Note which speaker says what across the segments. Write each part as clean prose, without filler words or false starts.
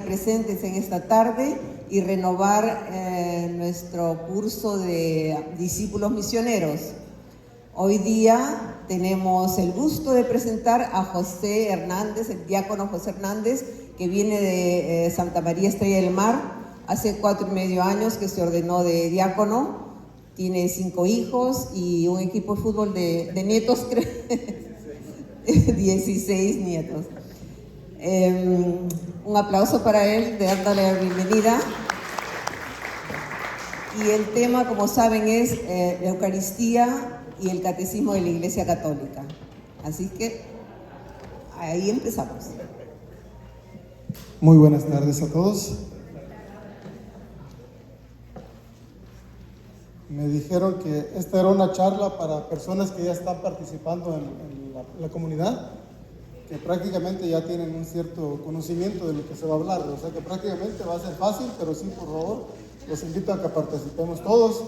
Speaker 1: presentes en esta tarde y renovar nuestro curso de discípulos misioneros. Hoy día tenemos el gusto de presentar a José Hernández, el diácono José Hernández, que viene de Santa María Estrella del Mar. Hace 4 años que se ordenó de diácono. Tiene 5 hijos y un equipo de fútbol de nietos, 16 nietos. Un aplauso para él, dándole la bienvenida. Y el tema, como saben, es la Eucaristía y el Catecismo de la Iglesia Católica. Así que ahí empezamos.
Speaker 2: Muy buenas tardes a todos. Me dijeron que esta era una charla para personas que ya están participando en la comunidad, que prácticamente ya tienen un cierto conocimiento de lo que se va a hablar. O sea que prácticamente va a ser fácil, pero sí, por favor, los invito a que participemos todos.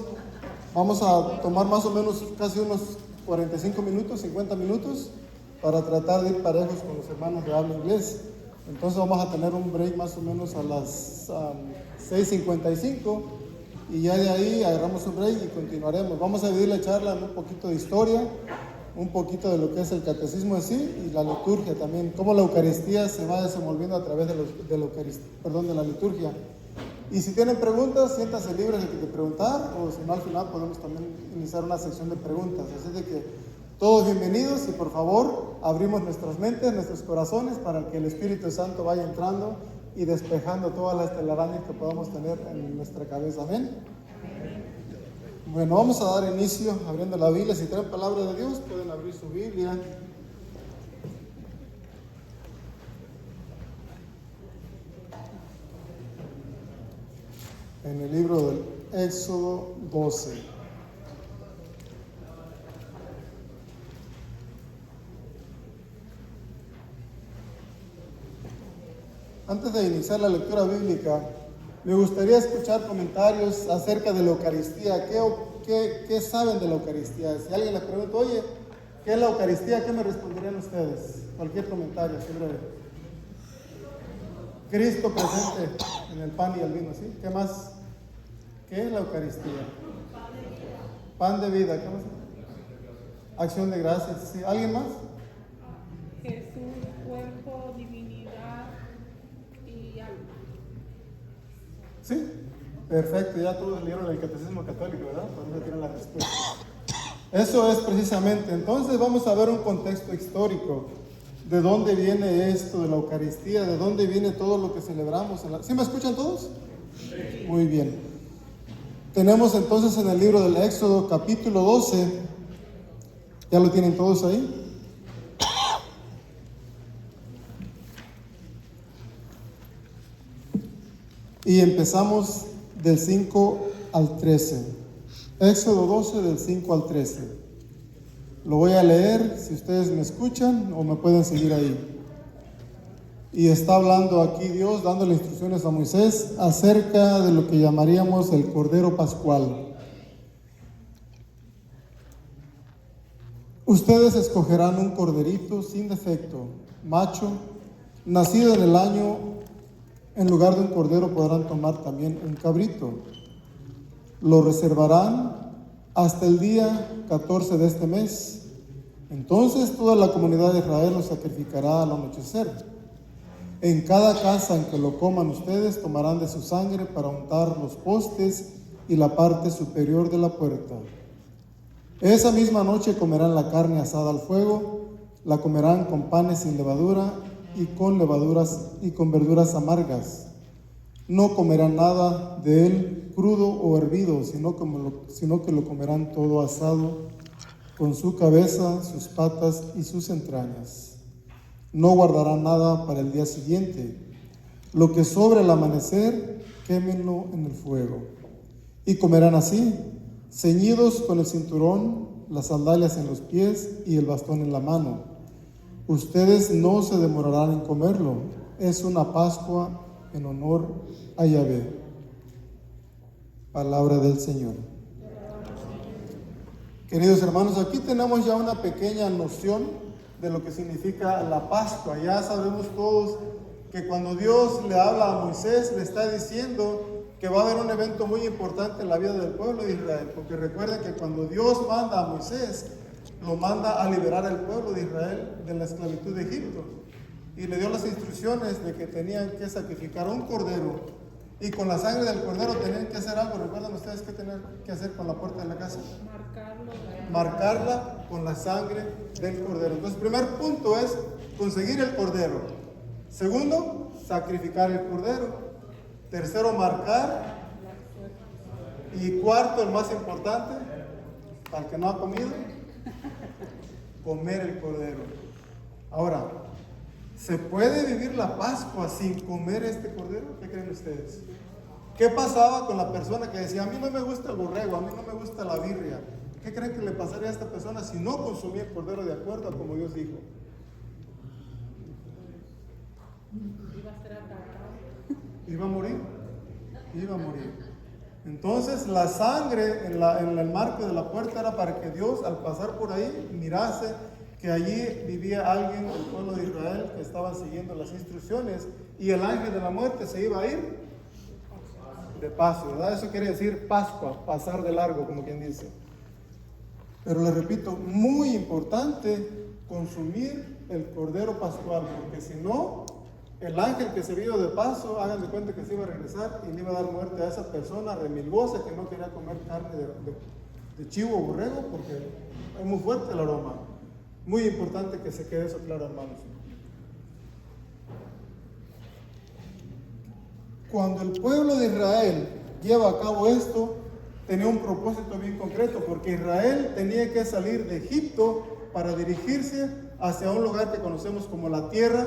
Speaker 2: Vamos a tomar más o menos casi unos 45 minutos, 50 minutos, para tratar de ir parejos con los hermanos de habla inglés. Entonces vamos a tener un break más o menos a las 6:55 y ya de ahí agarramos un break y continuaremos. Vamos a dividir la charla en un poquito de historia, un poquito de lo que es el catecismo en sí y la liturgia también, cómo la Eucaristía se va desenvolviendo a través de la liturgia. Y si tienen preguntas, siéntanse libres de preguntar, o si no, al final podemos también iniciar una sección de preguntas. Así de que todos bienvenidos y por favor abrimos nuestras mentes, nuestros corazones para que el Espíritu Santo vaya entrando y despejando todas las telarañas que podamos tener en nuestra cabeza. Amén. Bueno, vamos a dar inicio abriendo la Biblia. Si traen palabra de Dios, pueden abrir su Biblia. En el libro del Éxodo 12. Antes de iniciar la lectura bíblica, me gustaría escuchar comentarios acerca de la Eucaristía. ¿Qué saben de la Eucaristía? Si alguien les pregunta, oye, ¿qué es la Eucaristía? ¿Qué me responderían ustedes? Cualquier comentario, siempre. Cristo presente en el pan y el vino, ¿sí? ¿Qué más? ¿Qué es la Eucaristía? Pan de vida, ¿qué más? Acción de gracias, ¿sí? ¿Alguien más?
Speaker 3: Jesús, cuerpo, divinidad y alma.
Speaker 2: Sí, perfecto, ya todos leyeron el Catecismo Católico, ¿verdad? Por eso tienen la respuesta. Eso es precisamente. Entonces vamos a ver un contexto histórico. ¿De dónde viene esto de la Eucaristía? ¿De dónde viene todo lo que celebramos? ¿Sí me escuchan todos? Sí. Muy bien. Tenemos entonces en el libro del Éxodo capítulo 12. ¿Ya lo tienen todos ahí? Y empezamos del 5 al 13. Éxodo 12 del 5 al 13. Lo voy a leer, si ustedes me escuchan o me pueden seguir ahí. Y está hablando aquí Dios, dándole instrucciones a Moisés acerca de lo que llamaríamos el Cordero Pascual. Ustedes escogerán un corderito sin defecto, macho, nacido en el año. En lugar de un cordero podrán tomar también un cabrito. Lo reservarán hasta el día 14 de este mes. Entonces toda la comunidad de Israel lo sacrificará al anochecer. En cada casa en que lo coman ustedes tomarán de su sangre para untar los postes y la parte superior de la puerta. Esa misma noche comerán la carne asada al fuego, la comerán con panes sin levadura y con verduras amargas. No comerán nada de él crudo o hervido, sino que lo comerán todo asado, con su cabeza, sus patas y sus entrañas. No guardarán nada para el día siguiente. Lo que sobre al amanecer, quémenlo en el fuego. Y comerán así, ceñidos con el cinturón, las sandalias en los pies y el bastón en la mano. Ustedes no se demorarán en comerlo. Es una Pascua en honor a Yahvé. Palabra del Señor. Queridos hermanos, aquí tenemos ya una pequeña noción de lo que significa la Pascua. Ya sabemos todos que cuando Dios le habla a Moisés, le está diciendo que va a haber un evento muy importante en la vida del pueblo de Israel, porque recuerden que cuando Dios manda a Moisés, lo manda a liberar al pueblo de Israel de la esclavitud de Egipto, y le dio las instrucciones de que tenían que sacrificar un cordero, y con la sangre del cordero tenían que hacer algo. ¿Recuerdan ustedes qué tenían que hacer con la puerta de la casa? Marcarla con la sangre del cordero. Entonces, primer punto es conseguir el cordero. Segundo, sacrificar el cordero. Tercero, marcar. Y cuarto, el más importante, para el que no ha comido, comer el cordero. Ahora, ¿se puede vivir la Pascua sin comer este cordero? ¿Qué creen ustedes? ¿Qué pasaba con la persona que decía, a mí no me gusta el borrego, a mí no me gusta la birria? ¿Qué creen que le pasaría a esta persona si no consumía el cordero de acuerdo a como Dios dijo?
Speaker 3: Iba a ser atacado.
Speaker 2: Iba a morir. Iba a morir. Entonces la sangre en el marco de la puerta era para que Dios, al pasar por ahí, mirase que allí vivía alguien del pueblo de Israel que estaba siguiendo las instrucciones, y el ángel de la muerte se iba a ir de paso, ¿verdad? Eso quiere decir Pascua, pasar de largo, como quien dice. Pero les repito, muy importante consumir el cordero pascual, porque si no, el ángel que se vio de paso, hagan de cuenta que se iba a regresar y le iba a dar muerte a esa persona remilgosa que no quería comer carne de chivo o borrego, porque es muy fuerte el aroma. Muy importante que se quede eso claro, hermanos. Cuando el pueblo de Israel lleva a cabo esto, tenía un propósito bien concreto, porque Israel tenía que salir de Egipto para dirigirse hacia un lugar que conocemos como la tierra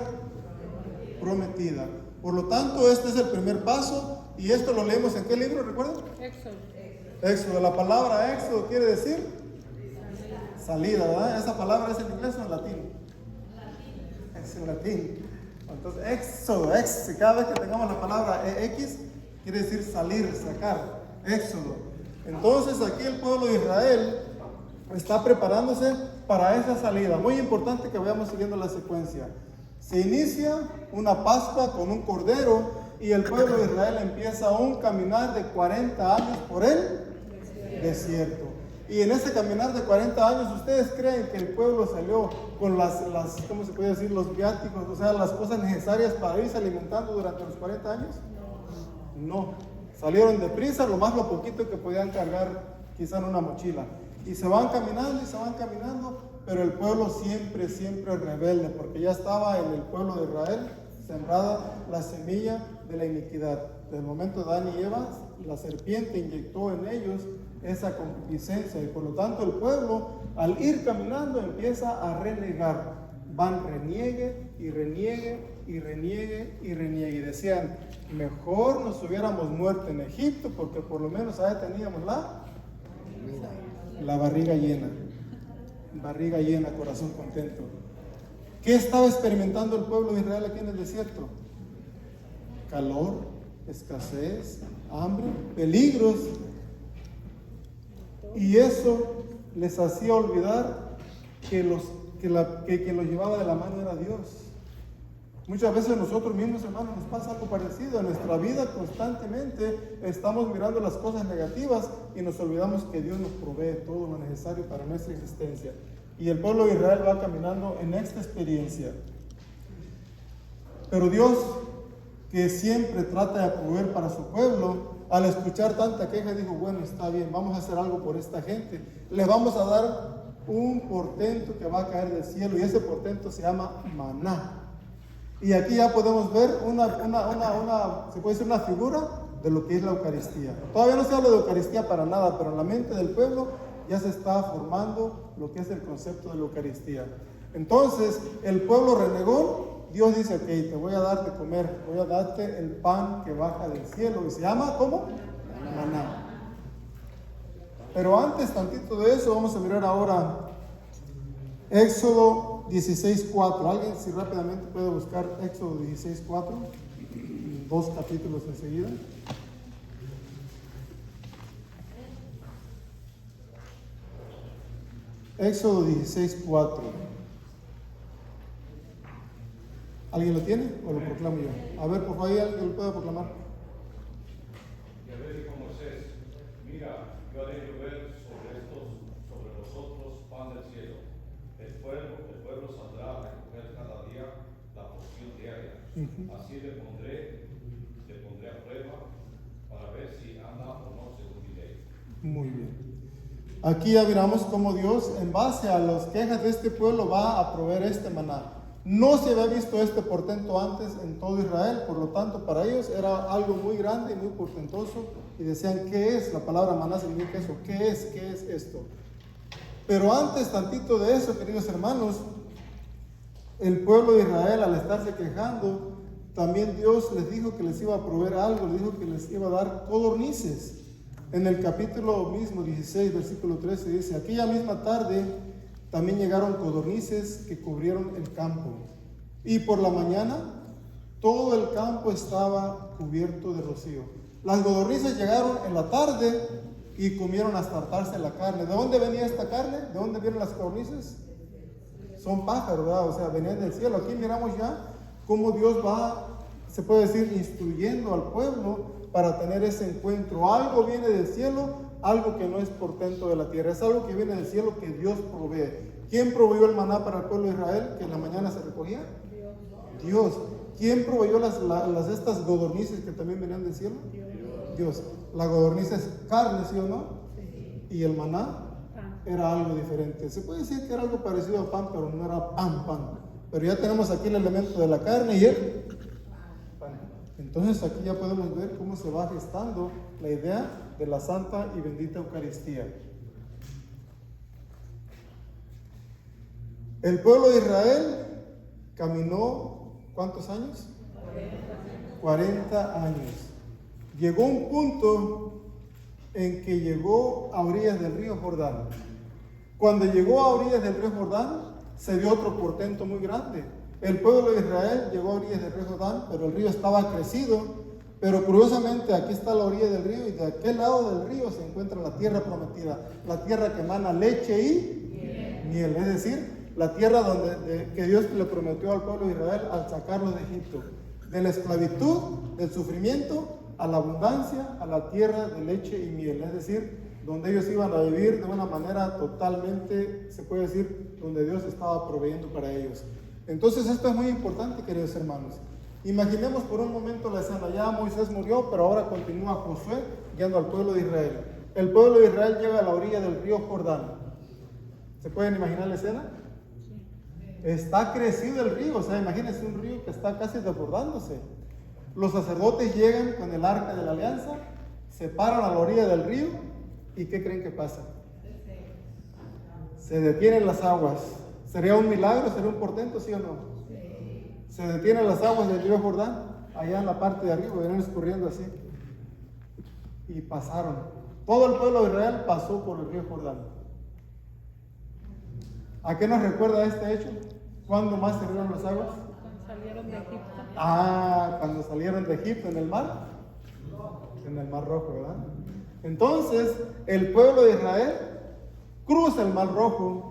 Speaker 2: prometida. Por lo tanto, este es el primer paso, y esto lo leemos en ¿qué libro, recuerdan?
Speaker 3: Éxodo.
Speaker 2: Éxodo. La palabra éxodo quiere decir salida, ¿verdad? ¿Esa palabra es en inglés o en latín? Es en latín. Entonces, éxodo, cada vez que tengamos la palabra X, quiere decir salir, sacar, éxodo. Entonces, aquí el pueblo de Israel está preparándose para esa salida. Muy importante que vayamos siguiendo la secuencia. Se inicia una Pascua con un cordero, y el pueblo de Israel empieza un caminar de 40 años por el desierto. Y en ese caminar de 40 años, ¿ustedes creen que el pueblo salió con ¿cómo se puede decir? Los viáticos, o sea, las cosas necesarias para irse alimentando durante los 40 años? No. Salieron deprisa, lo poquito que podían cargar quizá en una mochila. Y se van caminando, pero el pueblo siempre rebelde, porque ya estaba en el pueblo de Israel sembrada la semilla de la iniquidad. Desde el momento de Adán y Eva, la serpiente inyectó en ellos esa concupiscencia, y por lo tanto el pueblo, al ir caminando, empieza a renegar. Van reniegue, y decían, mejor nos hubiéramos muerto en Egipto, porque por lo menos ahí teníamos la barriga llena, corazón contento. ¿Qué estaba experimentando el pueblo de Israel aquí en el desierto? Calor, escasez, hambre, peligros. Y eso les hacía olvidar que quien los llevaba de la mano era Dios. Muchas veces nosotros mismos, hermanos, nos pasa algo parecido. En nuestra vida constantemente estamos mirando las cosas negativas y nos olvidamos que Dios nos provee todo lo necesario para nuestra existencia. Y el pueblo de Israel va caminando en esta experiencia. Pero Dios, que siempre trata de proveer para su pueblo, al escuchar tanta queja, dijo, bueno, está bien, vamos a hacer algo por esta gente. Les vamos a dar un portento que va a caer del cielo, y ese portento se llama maná. Y aquí ya podemos ver se puede decir una figura de lo que es la Eucaristía. Todavía no se habla de Eucaristía para nada, pero en la mente del pueblo ya se está formando lo que es el concepto de la Eucaristía. Entonces, el pueblo renegó. Dios dice, ok, te voy a dar de comer, voy a darte el pan que baja del cielo, y se llama, ¿cómo? Maná. Pero antes tantito de eso, vamos a mirar ahora Éxodo 16:4. Alguien, si rápidamente puede buscar Éxodo 16:4, 2 capítulos enseguida. Éxodo 16:4. ¿Alguien lo tiene o lo proclamo yo? A ver, por favor, ¿alguien lo puede proclamar?
Speaker 4: Y a ver, dijo Moisés, mira, yo haré llover sobre vosotros pan del cielo. El pueblo saldrá a recoger cada día la porción diaria. Así le pondré a prueba para ver si anda o no según mi ley.
Speaker 2: Muy bien. Aquí ya miramos cómo Dios, en base a las quejas de este pueblo, va a proveer este maná. No se había visto este portento antes en todo Israel, por lo tanto para ellos era algo muy grande y muy portentoso y decían, ¿qué es? La palabra maná significa eso, ¿qué es esto? Pero antes tantito de eso, queridos hermanos, el pueblo de Israel, al estarse quejando, también Dios les dijo que les iba a proveer algo, les dijo que les iba a dar codornices. En el capítulo mismo 16, versículo 13 dice, aquella misma tarde también llegaron codornices que cubrieron el campo. Y por la mañana todo el campo estaba cubierto de rocío. Las codornices llegaron en la tarde y comieron hasta hartarse la carne. ¿De dónde venía esta carne? ¿De dónde vienen las codornices? Son pájaros, ¿verdad? O sea, venían del cielo. Aquí miramos ya cómo Dios va, se puede decir, instruyendo al pueblo para tener ese encuentro. Algo viene del cielo, algo que no es portento de la tierra, es algo que viene del cielo que Dios provee. ¿Quién proveyó el maná para el pueblo de Israel que en la mañana se recogía? Dios. ¿Quién proveyó estas codornices que también venían del cielo? Dios. La codorniz es carne, ¿sí o no? Sí. Y el maná era algo diferente. Se puede decir que era algo parecido a pan, pero no era pan. Pero ya tenemos aquí el elemento de la carne y el pan. Entonces aquí ya podemos ver cómo se va gestando la idea de la Santa y Bendita Eucaristía. El pueblo de Israel caminó, ¿cuántos años? 40 años. Llegó un punto en que llegó a orillas del río Jordán. Cuando llegó a orillas del río Jordán, se dio otro portento muy grande. El pueblo de Israel llegó a orillas del río Jordán, pero el río estaba crecido. Pero curiosamente aquí está la orilla del río y de aquel lado del río se encuentra la tierra prometida, la tierra que emana leche y miel. Es decir, la tierra que Dios le prometió al pueblo de Israel al sacarlo de Egipto. De la esclavitud, del sufrimiento, a la abundancia, a la tierra de leche y miel. Es decir, donde ellos iban a vivir de una manera totalmente, se puede decir, donde Dios estaba proveyendo para ellos. Entonces esto es muy importante, queridos hermanos. Imaginemos por un momento la escena. Ya Moisés murió, pero ahora continúa Josué guiando al pueblo de Israel. El pueblo de Israel llega a la orilla del río Jordán. ¿Se pueden imaginar la escena? Está crecido el río, o sea, imagínense un río que está casi desbordándose. Los sacerdotes llegan con el arca de la alianza, se paran a la orilla del río y ¿qué creen que pasa? Se detienen las aguas. ¿Sería un milagro? ¿Sería un portento, sí o no? Se detienen las aguas del río Jordán, allá en la parte de arriba, venían escurriendo así. Y pasaron. Todo el pueblo de Israel pasó por el río Jordán. ¿A qué nos recuerda este hecho? ¿Cuándo más se abrieron las aguas?
Speaker 3: Cuando salieron de Egipto.
Speaker 2: Cuando salieron de Egipto, en el mar. En el mar rojo, ¿verdad? Entonces, el pueblo de Israel cruza el mar rojo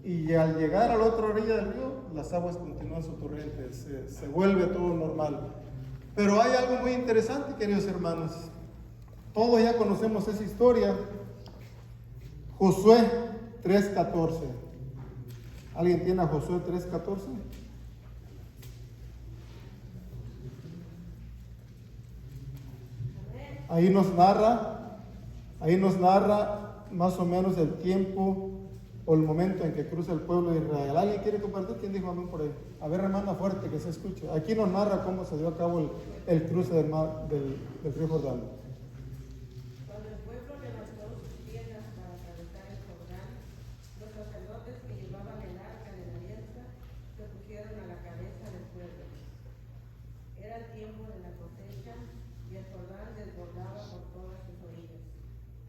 Speaker 2: y al llegar a la otra orilla del río, las aguas continúan su corriente, se vuelve todo normal. Pero hay algo muy interesante, queridos hermanos. Todos ya conocemos esa historia. Josué 3:14. ¿Alguien tiene a Josué 3:14? Ahí nos narra más o menos el tiempo o el momento en que cruza el pueblo de Israel. ¿Alguien quiere compartir? ¿Quién dijo amén por ahí? A ver, hermana, fuerte, que se escuche. Aquí nos narra cómo se dio a cabo el cruce del río Jordán.
Speaker 5: Cuando el pueblo levantó sus piedras para atravesar el Jordán, los sacerdotes que llevaban el arca de la alianza se pusieron a la cabeza del pueblo. Era el tiempo de la cosecha y el Jordán desbordaba por todas sus orillas.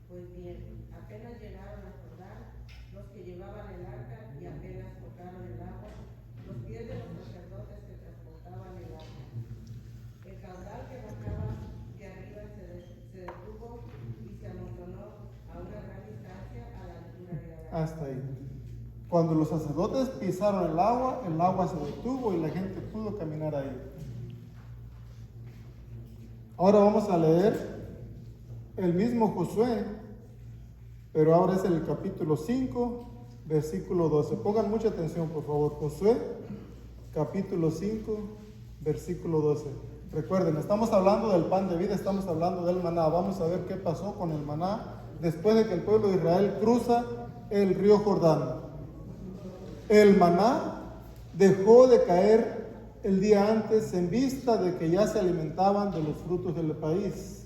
Speaker 5: Pues bien, apenas llegaron al Jordán, los que llevaban el arca y apenas tocaron el agua, los pies de los sacerdotes que transportaban el arca. El caudal que bajaba de arriba se detuvo y se amontonó a una gran distancia a la altura de Adán.
Speaker 2: Hasta ahí. Cuando los sacerdotes pisaron el agua se detuvo y la gente pudo caminar ahí. Ahora vamos a leer el mismo Josué, pero ahora es el capítulo 5, versículo 12. Pongan mucha atención, por favor. Josué, capítulo 5, versículo 12. Recuerden, estamos hablando del pan de vida, estamos hablando del maná. Vamos a ver qué pasó con el maná después de que el pueblo de Israel cruza el río Jordán. El maná dejó de caer el día antes en vista de que ya se alimentaban de los frutos del país.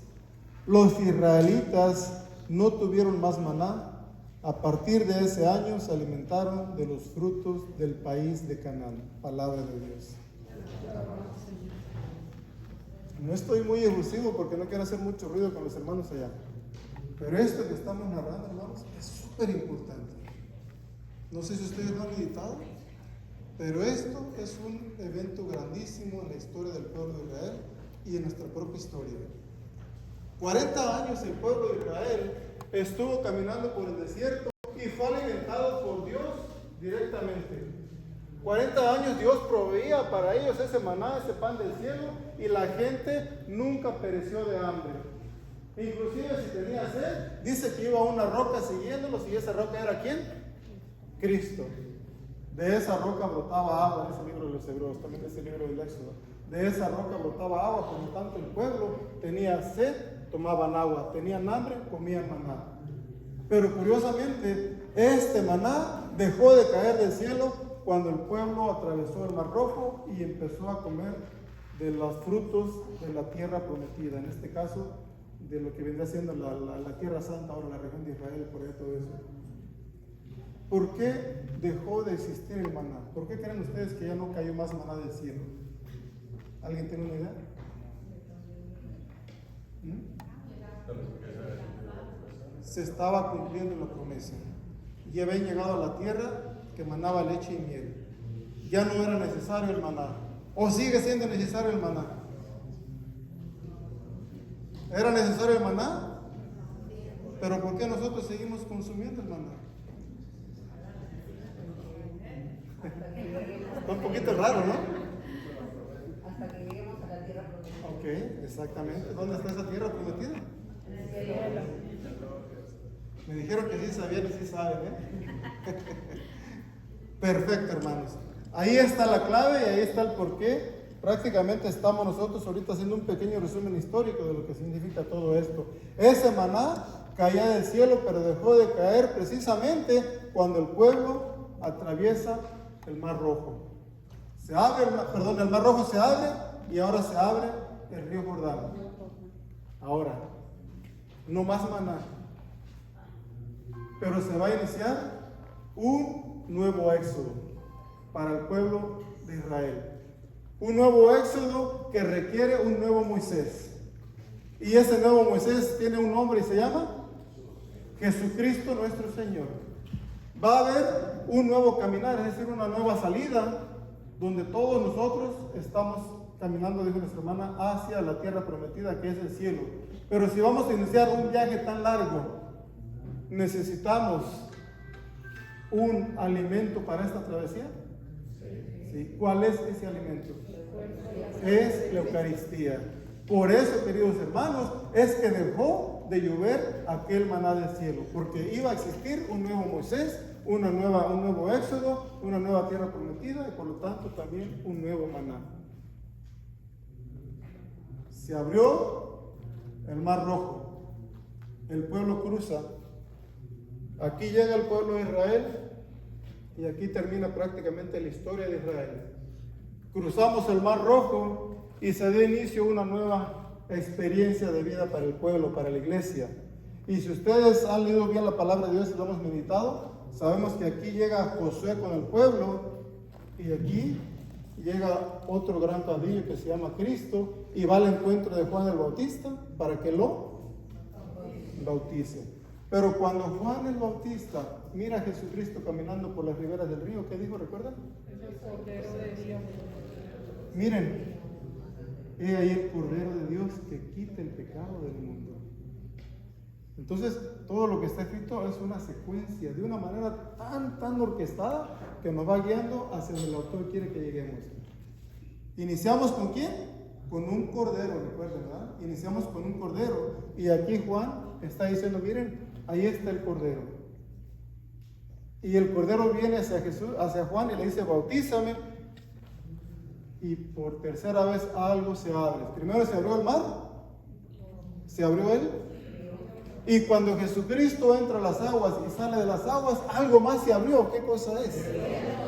Speaker 2: Los israelitas no tuvieron más maná. A partir de ese año se alimentaron de los frutos del país de Canaán. Palabra de Dios. No estoy muy efusivo porque no quiero hacer mucho ruido con los hermanos allá. Pero esto que estamos narrando, hermanos, es súper importante. No sé si ustedes lo han meditado, pero esto es un evento grandísimo en la historia del pueblo de Israel y en nuestra propia historia. 40 años el pueblo de Israel estuvo caminando por el desierto y fue alimentado por Dios directamente. 40 años Dios proveía para ellos ese maná, ese pan del cielo, y la gente nunca pereció de hambre. Inclusive si tenía sed, dice que iba a una roca siguiéndolos, y esa roca era ¿quién? Cristo. De esa roca brotaba agua, en ese libro de los Hebreos, también en ese libro del Éxodo. De esa roca brotaba agua, por lo tanto el pueblo tenía sed, tomaban agua, tenían hambre, comían maná. Pero curiosamente, este maná dejó de caer del cielo cuando el pueblo atravesó el Mar Rojo y empezó a comer de los frutos de la tierra prometida, en este caso de lo que vendría siendo la tierra santa, ahora la región de Israel, por ahí todo eso. ¿Por qué dejó de existir el maná? ¿Por qué creen ustedes que ya no cayó más maná del cielo? ¿Alguien tiene una idea? Se estaba cumpliendo la promesa. Ya habían llegado a la tierra que manaba leche y miel. Ya no era necesario el maná. ¿O sigue siendo necesario el maná? ¿Era necesario el maná? Pero ¿por qué nosotros seguimos consumiendo el maná? Está un poquito raro, ¿no?
Speaker 5: Hasta que lleguemos a la tierra prometida.
Speaker 2: Ok, exactamente. ¿Dónde está esa tierra prometida? Me dijeron que sí sabían y sí saben, ¿eh? Perfecto, hermanos. Ahí está la clave y ahí está el porqué. Prácticamente estamos nosotros ahorita haciendo un pequeño resumen histórico de lo que significa todo esto. Ese maná caía del cielo, pero dejó de caer precisamente cuando el pueblo atraviesa el Mar Rojo. Se abre, el Mar Rojo se abre y ahora se abre el río Jordán. Ahora, no más maná, pero se va a iniciar un nuevo éxodo para el pueblo de Israel. Un nuevo éxodo que requiere un nuevo Moisés. Y ese nuevo Moisés tiene un nombre y se llama Jesucristo nuestro Señor. Va a haber un nuevo caminar, es decir, una nueva salida, donde todos nosotros estamos caminando, dijo nuestra hermana, hacia la tierra prometida que es el cielo. Pero si vamos a iniciar un viaje tan largo, necesitamos un alimento para esta travesía. ¿Sí? ¿Cuál es ese alimento? Es la Eucaristía. Por eso, queridos hermanos, es que dejó de llover aquel maná del cielo, porque iba a existir un nuevo Moisés, un nuevo éxodo, una nueva tierra prometida y por lo tanto también un nuevo maná. Se abrió el Mar Rojo, el pueblo cruza, aquí llega el pueblo de Israel y aquí termina prácticamente la historia de Israel. Cruzamos el Mar Rojo y se dio inicio a una nueva experiencia de vida para el pueblo, para la iglesia. Y si ustedes han leído bien la palabra de Dios y lo hemos meditado, sabemos que aquí llega Josué con el pueblo y aquí llega otro gran caudillo que se llama Cristo y va al encuentro de Juan el Bautista para que lo bautice. Pero cuando Juan el Bautista mira a Jesucristo caminando por las riberas del río, ¿qué dijo? ¿Recuerdan?
Speaker 3: Es el Cordero de Dios.
Speaker 2: Miren, he ahí el Cordero de Dios que quita el pecado del mundo. Entonces, todo lo que está escrito es una secuencia, de una manera tan orquestada, que nos va guiando hacia donde el autor quiere que lleguemos. ¿Iniciamos con quién? Con un cordero, recuerden, ¿verdad? Iniciamos con un cordero. Y aquí Juan está diciendo, miren, ahí está el cordero. Y el cordero viene hacia Jesús, hacia Juan, y le dice, bautízame. Y por tercera vez algo se abre. Primero se abrió el mar, se abrió él. Y cuando Jesucristo entra a las aguas y sale de las aguas, algo más se abrió. ¿Qué cosa es?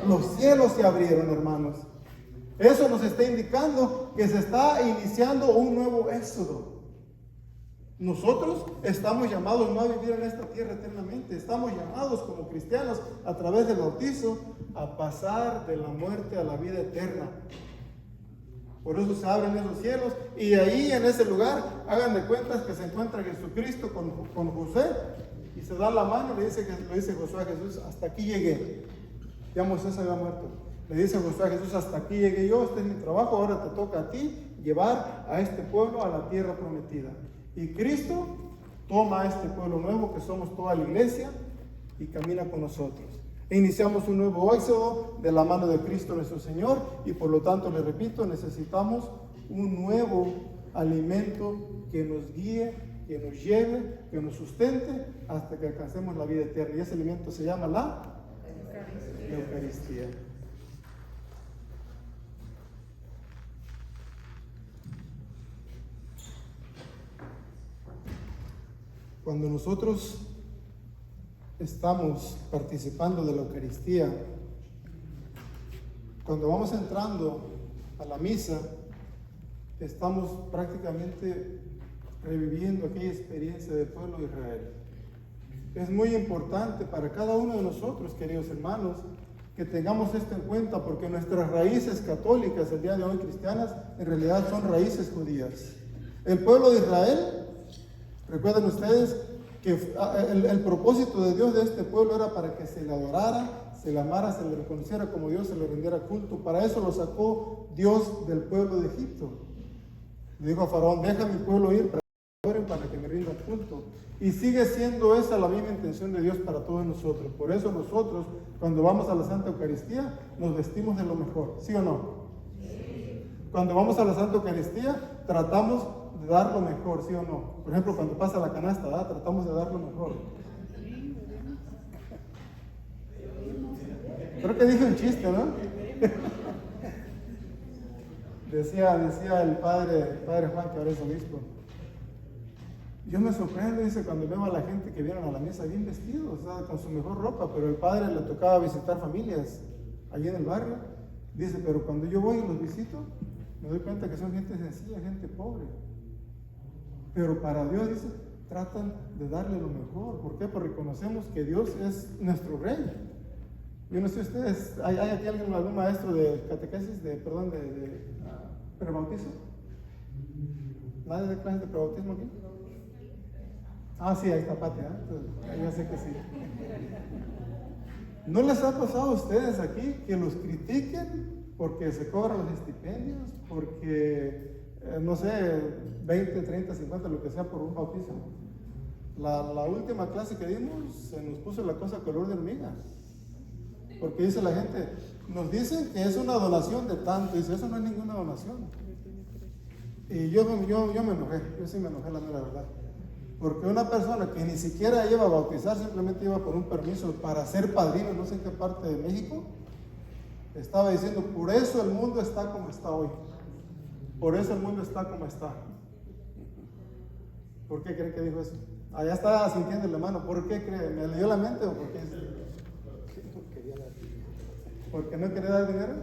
Speaker 2: Los cielos se abrieron, hermanos. Eso nos está indicando que se está iniciando un nuevo éxodo. Nosotros estamos llamados no a vivir en esta tierra eternamente. Estamos llamados como cristianos a través del bautizo a pasar de la muerte a la vida eterna. Por eso se abren esos cielos, y ahí en ese lugar, hagan de cuentas que se encuentra Jesucristo con José, y se da la mano y le dice Josué a Jesús, hasta aquí llegué. Ya Moisés había muerto. Le dice Josué a Jesús, hasta aquí llegué yo, este es mi trabajo, ahora te toca a ti llevar a este pueblo a la tierra prometida. Y Cristo toma a este pueblo nuevo, que somos toda la iglesia, y camina con nosotros. E iniciamos un nuevo éxodo de la mano de Cristo nuestro Señor, y por lo tanto, les repito, necesitamos un nuevo alimento que nos guíe, que nos lleve, que nos sustente hasta que alcancemos la vida eterna. Y ese alimento se llama la Eucaristía. Cuando nosotros estamos participando de la Eucaristía, cuando vamos entrando a la misa, estamos prácticamente reviviendo aquella experiencia del pueblo de Israel. Es muy importante para cada uno de nosotros, queridos hermanos, que tengamos esto en cuenta, porque nuestras raíces católicas, el día de hoy cristianas, en realidad son raíces judías. El pueblo de Israel, recuerden ustedes que el propósito de Dios de este pueblo era para que se le adorara, se le amara, se le reconociera como Dios, se le rindiera culto. Para eso lo sacó Dios del pueblo de Egipto. Le dijo a Faraón, deja a mi pueblo ir para que me rindan culto. Y sigue siendo esa la misma intención de Dios para todos nosotros. Por eso nosotros, cuando vamos a la Santa Eucaristía, nos vestimos de lo mejor, ¿sí o no? Sí. Cuando vamos a la Santa Eucaristía, tratamos de dar lo mejor, ¿sí o no? Por ejemplo, cuando pasa la canasta, ¿verdad? Tratamos de dar lo mejor. Creo que dije un chiste, ¿no? decía el padre Juan, que ahora es obispo. Yo me sorprendo, dice, cuando veo a la gente que vienen a la misa bien vestidos, o sea, con su mejor ropa, pero el padre le tocaba visitar familias allí en el barrio. Dice, pero cuando yo voy y los visito, me doy cuenta que son gente sencilla, gente pobre. Pero para Dios, dice, tratan de darle lo mejor. ¿Por qué? Porque reconocemos que Dios es nuestro Rey. Yo no sé ustedes, ¿hay aquí algún maestro de catequesis, de prebautizo? ¿Nadie de clases de prebautismo aquí? Ah, sí, ahí está Pati, ¿eh? Yo sé que sí. ¿No les ha pasado a ustedes aquí que los critiquen porque se cobran los estipendios, porque, no sé, 20, 30, 50, lo que sea por un bautizo? La última clase que dimos se nos puso la cosa color de hormiga. Porque dice la gente, nos dicen que es una donación de tanto. Dice, eso no es ninguna donación. Y yo me enojé, yo sí me enojé, la mera verdad. Porque una persona que ni siquiera iba a bautizar, simplemente iba por un permiso para ser padrino, no sé en qué parte de México, estaba diciendo, por eso el mundo está como está hoy. Por eso el mundo está como está. ¿Por qué creen que dijo eso? Allá estaba sintiendo la mano. ¿Por qué cree? ¿Me leyó la mente o por qué? ¿Porque no quería dar dinero?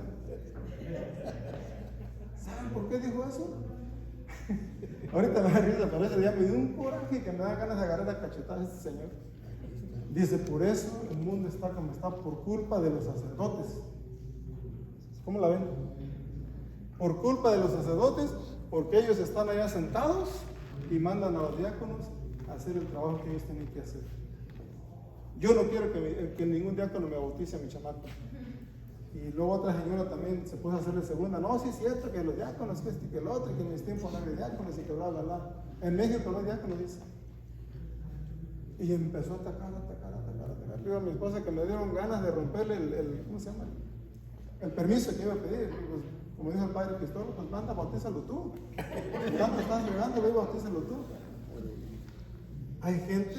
Speaker 2: ¿Saben por qué dijo eso? Ahorita me da risa, pero ese día me dio un coraje que me da ganas de agarrar a cachetadas a este señor. Dice, por eso el mundo está como está, por culpa de los sacerdotes. ¿Cómo la ven? Por culpa de los sacerdotes, porque ellos están allá sentados y mandan a los diáconos a hacer el trabajo que ellos tienen que hacer. Yo no quiero que ningún diácono me bautice a mi chamaco. Y luego otra señora también se puso a hacerle segunda. No, sí es cierto que los diáconos, que este y que el otro, y que en mis tiempos no había diáconos y que bla, bla, bla. En México no hay diáconos, dice. Y empezó a atacar. Digo a mi esposa que me dieron ganas de romperle ¿cómo se llama? El permiso que iba a pedir. Pues, como dijo el padre Cristóbal, pues manda, bautízalo tú. Tanto estás llegando, ve, bautízalo tú. Hay gente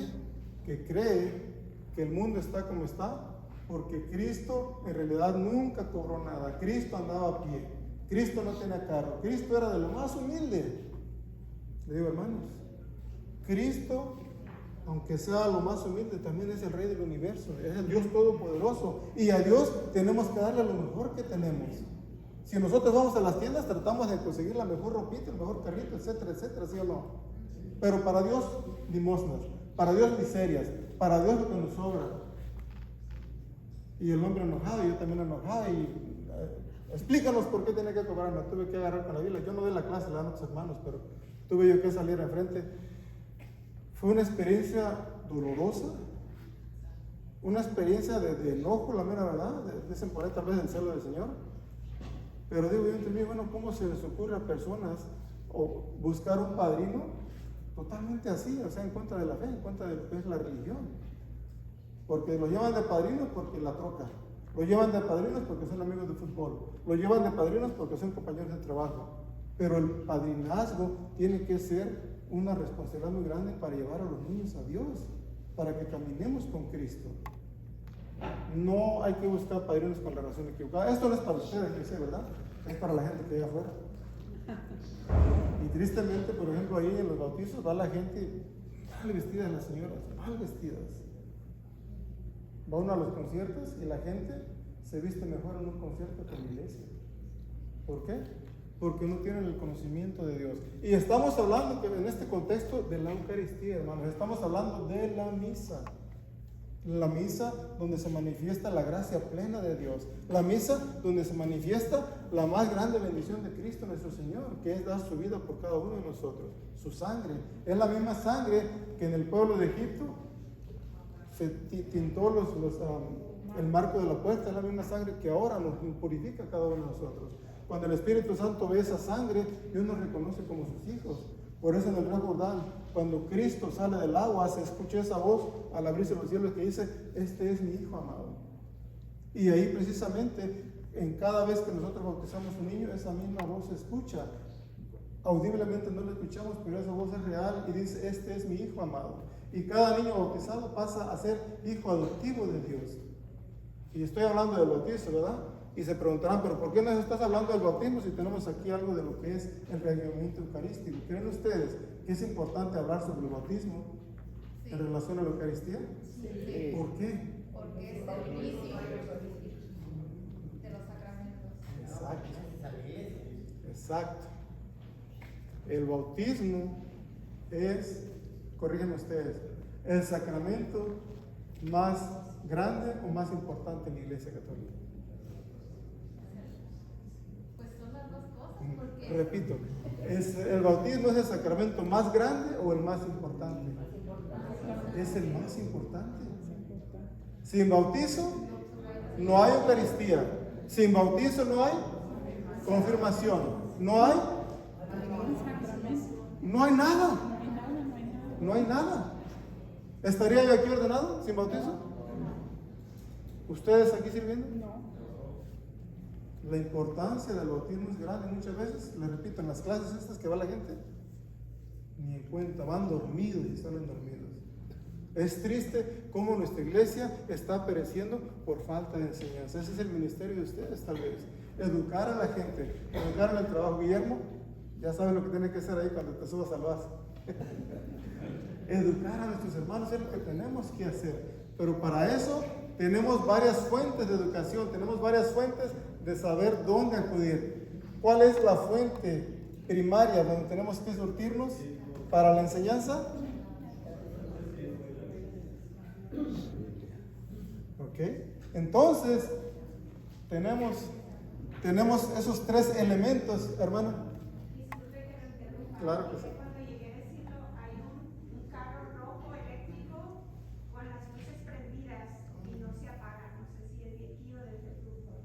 Speaker 2: que cree que el mundo está como está porque Cristo en realidad nunca cobró nada. Cristo andaba a pie. Cristo no tenía carro. Cristo era de lo más humilde. Le digo, hermanos, Cristo, aunque sea lo más humilde, también es el Rey del universo, es el Dios todopoderoso. Y a Dios tenemos que darle lo mejor que tenemos. Si nosotros vamos a las tiendas, tratamos de conseguir la mejor ropita, el mejor carrito, etcétera, etcétera, ¿sí o no? Pero para Dios, limosnas. Para Dios, miserias. Para Dios, lo que nos sobra. Y el hombre enojado, y yo también enojado, y explícanos por qué tenía que cobrar. Me tuve que agarrar con la Biblia. Yo no doy la clase, le dan otros hermanos, pero tuve yo que salir enfrente. Fue una experiencia dolorosa, una experiencia de enojo, la mera verdad, dicen por ahí tal vez el celo del Señor. Pero digo yo entre mí, bueno, ¿cómo se les ocurre a personas o buscar un padrino totalmente así, o sea, en contra de la fe, en contra de lo que es la religión? Porque lo llevan de padrinos porque la troca, lo llevan de padrinos porque son amigos de fútbol, lo llevan de padrinos porque son compañeros de trabajo. Pero el padrinazgo tiene que ser una responsabilidad muy grande para llevar a los niños a Dios, para que caminemos con Cristo. No hay que buscar padrinos con la razón equivocada. Esto no es para ustedes, que sé, ¿verdad? Es para la gente que hay afuera. Y tristemente, por ejemplo, ahí en los bautizos va la gente mal vestida, las señoras, mal vestidas. Va uno a los conciertos y la gente se viste mejor en un concierto que en la iglesia. ¿Por qué? Porque no tienen el conocimiento de Dios. Y estamos hablando en este contexto de la Eucaristía, hermanos. Estamos hablando de la misa. La misa donde se manifiesta la gracia plena de Dios. La misa donde se manifiesta la más grande bendición de Cristo nuestro Señor, que es dar su vida por cada uno de nosotros. Su sangre. Es la misma sangre que en el pueblo de Egipto se tintó el marco de la puerta. Es la misma sangre que ahora nos purifica a cada uno de nosotros. Cuando el Espíritu Santo ve esa sangre, Dios nos reconoce como sus hijos. Por eso en el Río Jordán, cuando Cristo sale del agua, se escucha esa voz al abrirse los cielos que dice, este es mi Hijo amado. Y ahí precisamente, en cada vez que nosotros bautizamos un niño, esa misma voz se escucha. Audiblemente no la escuchamos, pero esa voz es real y dice, este es mi Hijo amado. Y cada niño bautizado pasa a ser hijo adoptivo de Dios. Y estoy hablando del bautizo, ¿verdad? Y se preguntarán, pero ¿por qué nos estás hablando del bautismo si tenemos aquí algo de lo que es el reavivamiento eucarístico? ¿Creen ustedes que es importante hablar sobre el bautismo en relación a la Eucaristía?
Speaker 6: Sí.
Speaker 2: ¿Por qué?
Speaker 6: Porque es el inicio de los sacramentos.
Speaker 2: Exacto. El bautismo es, corríganme ustedes, el sacramento más grande o más importante en la Iglesia Católica.
Speaker 6: Pues son las dos cosas, porque
Speaker 2: Repito, ¿el bautismo es el sacramento más grande o el más importante? Es el más importante. Sin bautizo no hay Eucaristía. Sin bautizo no hay confirmación. No hay nada. No hay nada. ¿Estaría yo aquí ordenado sin bautizo? ¿Ustedes aquí sirviendo?
Speaker 3: No.
Speaker 2: La importancia del bautismo es grande. Muchas veces, les repito, en las clases estas que va la gente, ni en cuenta, van dormidos y salen dormidos. Es triste cómo nuestra iglesia está pereciendo por falta de enseñanza. Ese es el ministerio de ustedes, tal vez. Educar a la gente, educar en el trabajo. Guillermo, ya sabes lo que tiene que hacer ahí cuando te subas al vaso. Educar a nuestros hermanos es lo que tenemos que hacer. Pero para eso tenemos varias fuentes de educación, tenemos varias fuentes de saber dónde acudir. ¿Cuál es la fuente primaria donde tenemos que surtirnos para la enseñanza? ¿Ok? Entonces, tenemos esos tres elementos, hermana.
Speaker 7: Disculpe que lo interrumpa.
Speaker 2: Claro que sí.
Speaker 7: Cuando llegué a decirlo, hay un carro rojo eléctrico con las luces prendidas y no se apaga. No sé si es de aquí o desde el grupo.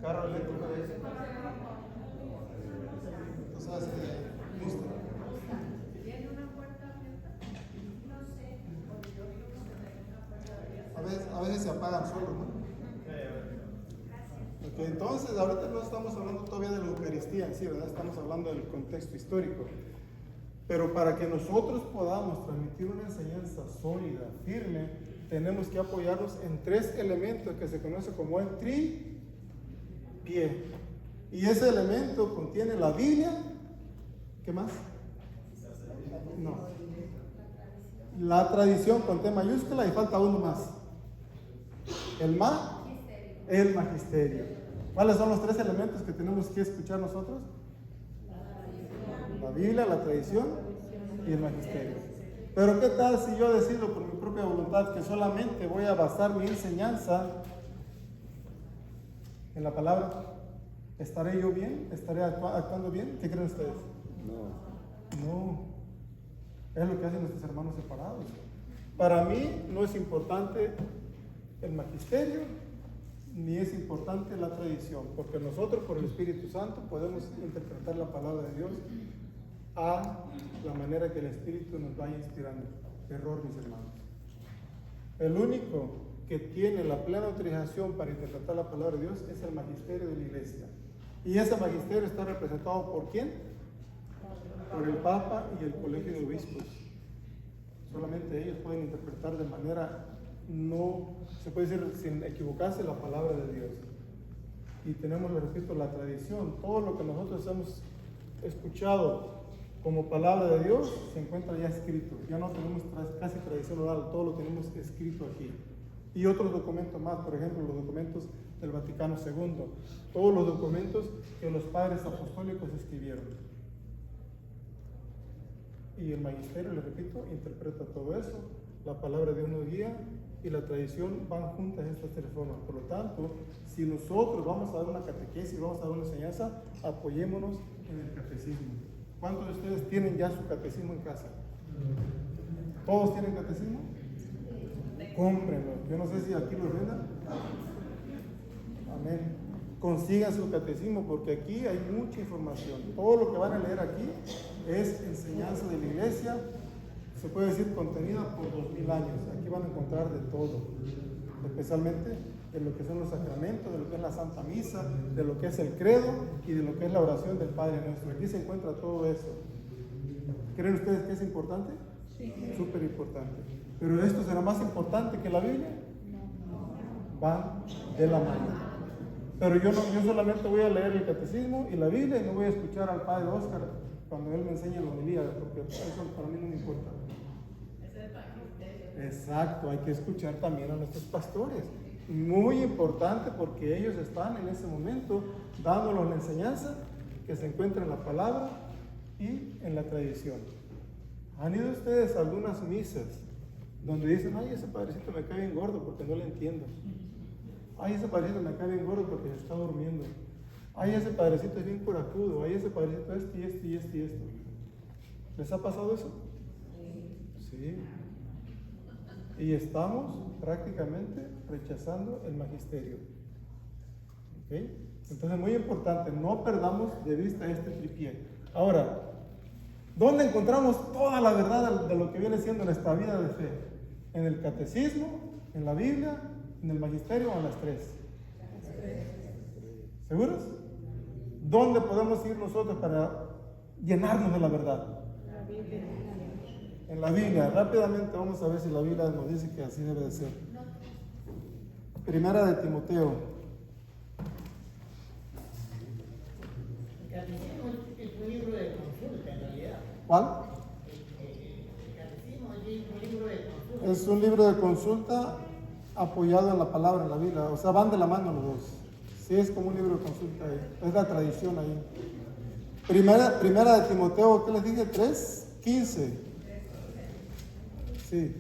Speaker 2: Carro eléctrico de ese. ¿Tú sabes qué? Mustang.
Speaker 5: ¿Tiene una puerta abierta?
Speaker 2: se apagan solos, ¿no? Ok, entonces, ahorita no estamos hablando todavía de la Eucaristía en sí, ¿verdad? Estamos hablando del contexto histórico. Pero para que nosotros podamos transmitir una enseñanza sólida, firme, tenemos que apoyarnos en 3 elementos que se conoce como el tripié. Y ese elemento contiene la Biblia. ¿Qué más? No. La tradición con T mayúscula y falta uno más. El magisterio. ¿Cuáles son los 3 elementos que tenemos que escuchar nosotros? La Biblia, la tradición y el magisterio. Pero ¿qué tal si yo decido por mi propia voluntad que solamente voy a basar mi enseñanza en la palabra? ¿Estaré yo bien? ¿Estaré actuando bien? ¿Qué creen ustedes? No. Es lo que hacen nuestros hermanos separados. Para mí no es importante el magisterio, ni es importante la tradición, porque nosotros por el Espíritu Santo podemos interpretar la palabra de Dios a la manera que el Espíritu nos vaya inspirando. Error, mis hermanos. El único que tiene la plena autorización para interpretar la palabra de Dios es el magisterio de la iglesia. Y ese magisterio está representado ¿por quién? Por el Papa y el Colegio de Obispos. Solamente ellos pueden interpretar de manera, no se puede decir sin equivocarse, la palabra de Dios. Y tenemos, les repito, la tradición. Todo lo que nosotros hemos escuchado como palabra de Dios se encuentra ya escrito. Ya no tenemos casi tradición oral, todo lo tenemos escrito aquí. Y otros documentos más, por ejemplo, los documentos del Vaticano II, todos los documentos que los padres apostólicos escribieron. Y el magisterio, les repito, interpreta todo eso. La palabra de Dios nos guía y la tradición van juntas estas 3 formas. Por lo tanto, si nosotros vamos a dar una catequesis, vamos a dar una enseñanza, apoyémonos en el catecismo. ¿Cuántos de ustedes tienen ya su catecismo en casa? ¿Todos tienen catecismo? Cómprenlo. Yo no sé si aquí lo vendan. Amén. Consigan su catecismo porque aquí hay mucha información. Todo lo que van a leer aquí es enseñanza de la iglesia, se puede decir contenida por 2000 años. Aquí van a encontrar de todo, especialmente de lo que son los sacramentos, de lo que es la Santa Misa, de lo que es el credo y de lo que es la oración del Padre Nuestro. Aquí se encuentra todo eso. ¿Creen ustedes que es importante? Sí. Súper importante. ¿Pero esto será más importante que la Biblia? No. Van de la mano. Pero yo solamente voy a leer el catecismo y la Biblia y no voy a escuchar al Padre Oscar cuando él me enseña la homilía, porque eso para mí no me importa. Exacto, hay que escuchar también a nuestros pastores. Muy importante porque ellos están en ese momento dándonos la enseñanza que se encuentra en la palabra y en la tradición. ¿Han ido ustedes a algunas misas donde dicen, ay, ese padrecito me cae bien gordo porque no le entiendo? Ay, ese padrecito me cae bien gordo porque se está durmiendo. Ay, ese padrecito es bien corajudo. Ay, ese padrecito esto y esto y esto y esto. ¿Les ha pasado eso? Sí. Y estamos prácticamente rechazando el magisterio. ¿Ok? Entonces, muy importante, no perdamos de vista este tripié. Ahora, ¿dónde encontramos toda la verdad de lo que viene siendo nuestra vida de fe? ¿En el catecismo? ¿En la Biblia? ¿En el magisterio o en las 3? ¿Seguros? ¿Dónde podemos ir nosotros para llenarnos de la verdad?
Speaker 3: La Biblia.
Speaker 2: En la Biblia. Rápidamente vamos a ver si la Biblia nos dice que así debe de ser. Primera de Timoteo.
Speaker 8: El catecismo es un libro de consulta en realidad.
Speaker 2: ¿Cuál?
Speaker 8: El catecismo es un libro de consulta.
Speaker 2: Es un libro de consulta apoyado en la palabra, en la Biblia. O sea, van de la mano los dos. Sí, es como un libro de consulta ahí. Es la tradición ahí. Primera de Timoteo, ¿qué les dije? 3:15. Sí.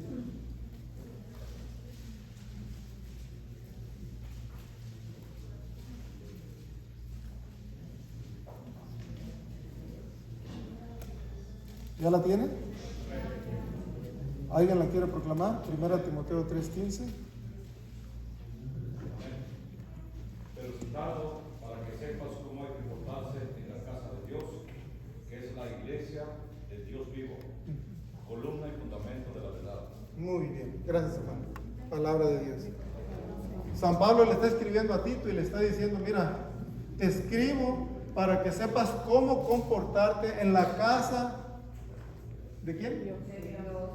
Speaker 2: ¿Ya la tiene? ¿Alguien la quiere proclamar? Primera Timoteo 3:15.
Speaker 4: Pero citado para que sepas cómo hay que portarse en la casa de Dios, que es la iglesia del Dios vivo, columna y fundamento de la verdad.
Speaker 2: Muy bien, gracias hermano. Palabra de Dios. San Pablo le está escribiendo a Tito y le está diciendo, mira, te escribo para que sepas cómo comportarte en la casa ¿de quién?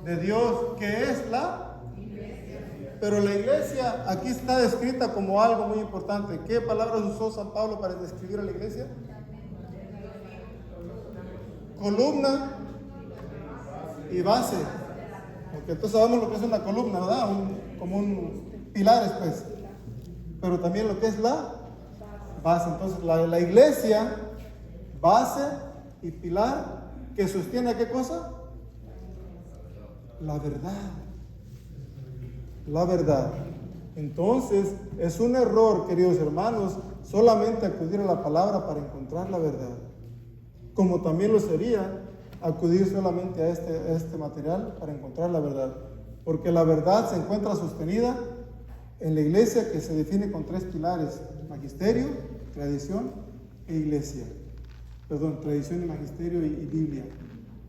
Speaker 2: De Dios, que es la iglesia. Pero la iglesia aquí está descrita como algo muy importante. ¿Qué palabras usó San Pablo para describir a la iglesia? Columna y base. Porque entonces sabemos lo que es una columna, ¿verdad? Como un pilares, pues. Pero también lo que es la base. Entonces la iglesia, base y pilar, que sostiene ¿qué cosa? La verdad. La verdad. Entonces es un error, queridos hermanos, solamente acudir a la palabra para encontrar la verdad. Como también lo sería acudir solamente a este material para encontrar la verdad. Porque la verdad se encuentra sostenida en la iglesia, que se define con 3 pilares: magisterio, tradición e iglesia. Perdón, tradición y magisterio y Biblia.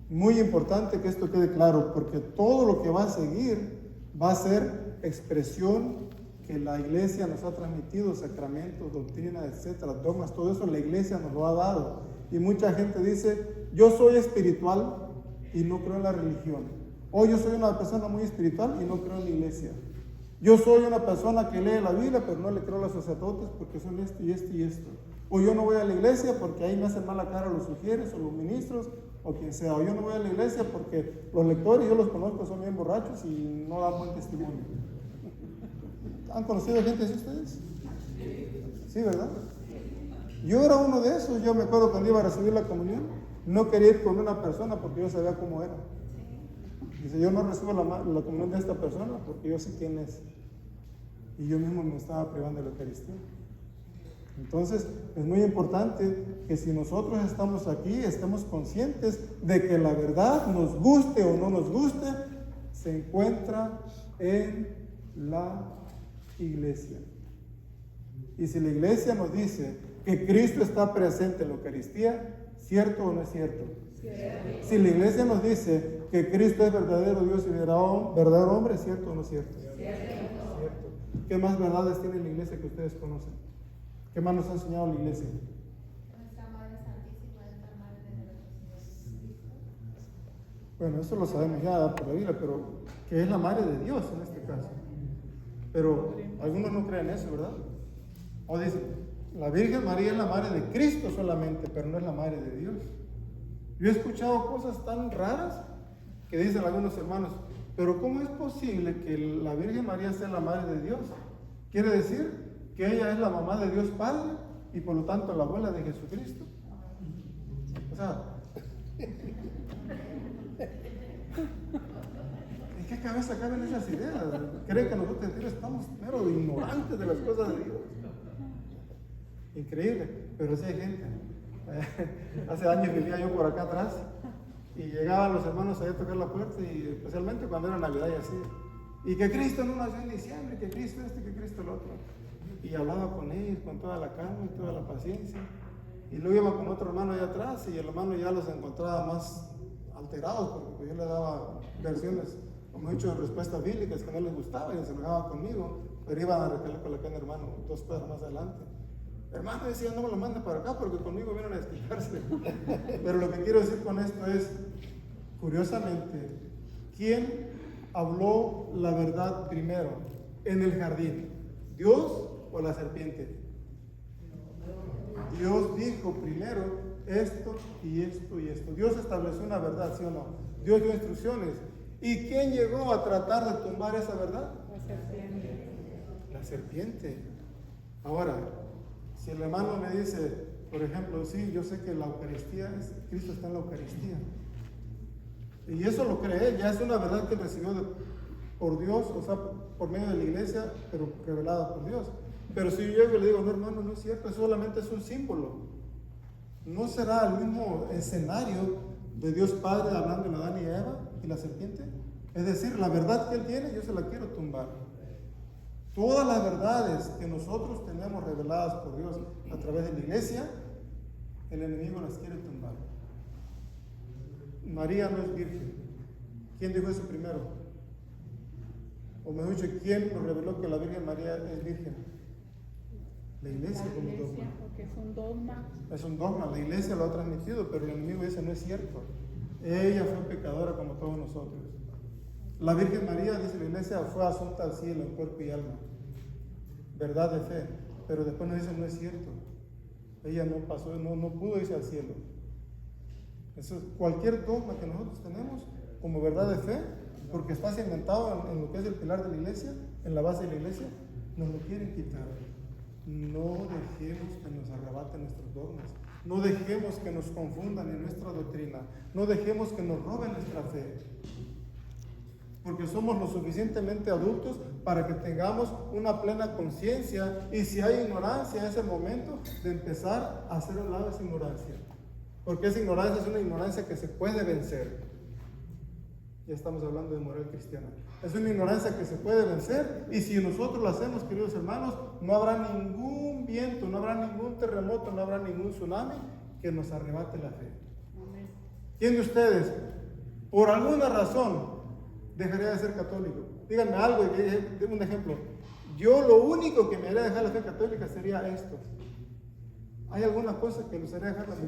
Speaker 2: Muy importante que esto quede claro, porque todo lo que va a seguir va a ser expresión que la iglesia nos ha transmitido, sacramentos, doctrina, etcétera, dogmas, todo eso la iglesia nos lo ha dado. Y mucha gente dice, yo soy espiritual y no creo en la religión. O yo soy una persona muy espiritual y no creo en la iglesia. Yo soy una persona que lee la Biblia, pero no le creo a los sacerdotes porque son esto y esto y esto. O yo no voy a la iglesia porque ahí me hacen mala cara los sugieres o los ministros o quien sea. O yo no voy a la iglesia porque los lectores, yo los conozco, son bien borrachos y no dan buen testimonio. ¿Han conocido gente así ustedes? Sí, ¿verdad? Yo era uno de esos. Yo me acuerdo cuando iba a recibir la comunión, no quería ir con una persona porque yo sabía cómo era. Dice, yo no recibo la comunión de esta persona porque yo sé quién es. Y yo mismo me estaba privando de la Eucaristía. Entonces, es muy importante que si nosotros estamos aquí, estemos conscientes de que la verdad, nos guste o no nos guste, se encuentra en la iglesia. Y si la iglesia nos dice que Cristo está presente en la Eucaristía, ¿cierto o no es cierto? Cierto. Si la iglesia nos dice que Cristo es verdadero Dios y verdadero hombre, ¿cierto o no es cierto? Cierto. Cierto. ¿Qué más verdades tiene la iglesia que ustedes conocen? ¿Qué más nos ha enseñado la iglesia?
Speaker 6: Nuestra Madre Santísima es la Madre de nuestro Señor Jesucristo.
Speaker 2: Bueno, eso lo sabemos ya por la Biblia, pero que es la Madre de Dios en este caso. Pero algunos no creen eso, ¿verdad? O dicen, la Virgen María es la Madre de Cristo solamente, pero no es la Madre de Dios. Yo he escuchado cosas tan raras que dicen algunos hermanos, pero ¿cómo es posible que la Virgen María sea la Madre de Dios? Quiere decir que ella es la mamá de Dios Padre y por lo tanto la abuela de Jesucristo. O sea, ¿en qué cabeza caben esas ideas? ¿Creen que nosotros estamos mero ignorantes de las cosas de Dios? Increíble, pero sí hay gente. Hace años vivía yo por acá atrás y llegaban los hermanos ahí a tocar la puerta, y especialmente cuando era Navidad y así. Y que Cristo no nació en diciembre, que Cristo este, que Cristo el otro. Y hablaba con ellos con toda la calma y toda la paciencia. Y luego iba con otro hermano allá atrás y el hermano ya los encontraba más alterados porque yo le daba versiones, como he dicho, respuestas bíblicas que no les gustaba y se enojaba conmigo, pero iban a recalcar con aquel hermano 2 cuadras más adelante. Hermano decía, no me lo mande para acá porque conmigo vienen a explicarse. Pero lo que quiero decir con esto es, curiosamente, ¿quién habló la verdad primero en el jardín? ¿Dios o la serpiente? Dios dijo primero esto y esto y esto. Dios estableció una verdad, ¿sí o no? Dios dio instrucciones. ¿Y quién llegó a tratar de tumbar esa verdad?
Speaker 3: La serpiente.
Speaker 2: La serpiente. Ahora, si el hermano me dice, por ejemplo, sí, yo sé que la Eucaristía, Cristo está en la Eucaristía. Y eso lo cree, ya es una verdad que recibió por Dios, o sea, por medio de la iglesia, pero revelada por Dios. Pero si yo llego y le digo, no hermano, no es cierto, eso solamente es un símbolo. ¿No será el mismo escenario de Dios Padre hablando de Adán y Eva y la serpiente? Es decir, la verdad que Él tiene, yo se la quiero tumbar. Todas las verdades que nosotros tenemos reveladas por Dios a través de la iglesia, el enemigo las quiere tumbar. María no es virgen. ¿Quién dijo eso primero? O mejor dicho, ¿quién nos reveló que la Virgen María es virgen? La iglesia como dogma.
Speaker 3: Porque es un dogma.
Speaker 2: Es un dogma, la iglesia lo ha transmitido, pero el enemigo dice no es cierto. Ella fue pecadora como todos nosotros. La Virgen María, dice la iglesia, fue asunta al cielo en cuerpo y alma. Verdad de fe. Pero después nos dice no es cierto. Ella no pasó, no pudo irse al cielo. Eso es cualquier dogma que nosotros tenemos como verdad de fe, porque está cimentado en lo que es el pilar de la iglesia, en la base de la iglesia, nos lo quieren quitar. No dejemos que nos arrebaten nuestros dogmas. No dejemos que nos confundan en nuestra doctrina. No dejemos que nos roben nuestra fe. Porque somos lo suficientemente adultos para que tengamos una plena conciencia, y si hay ignorancia, es el momento de empezar a hacer a un lado esa ignorancia. Porque esa ignorancia es una ignorancia que se puede vencer. Ya estamos hablando de moral cristiana. Es una ignorancia que se puede vencer, y si nosotros lo hacemos, queridos hermanos, no habrá ningún viento, no habrá ningún terremoto, no habrá ningún tsunami que nos arrebate la fe. ¿Quién de ustedes, por alguna razón, dejaría de ser católico? Díganme algo, un ejemplo. Yo lo único que me haría dejar la fe católica sería esto. ¿Hay alguna cosa que nos haría dejar la fe?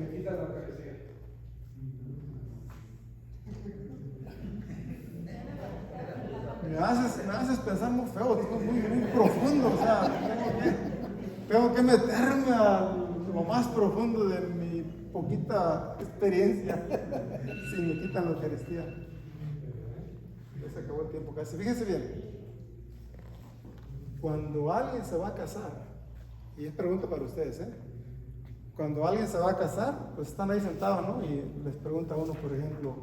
Speaker 2: Me haces pensar muy feo, muy profundo. O sea, tengo que meterme a lo más profundo de mi poquita experiencia si me quitan la Eucaristía. Ya se acabó el tiempo casi. Fíjense bien, cuando alguien se va a casar, y es pregunta para ustedes, cuando alguien se va a casar, pues están ahí sentados, ¿no? Y les pregunta a uno, por ejemplo,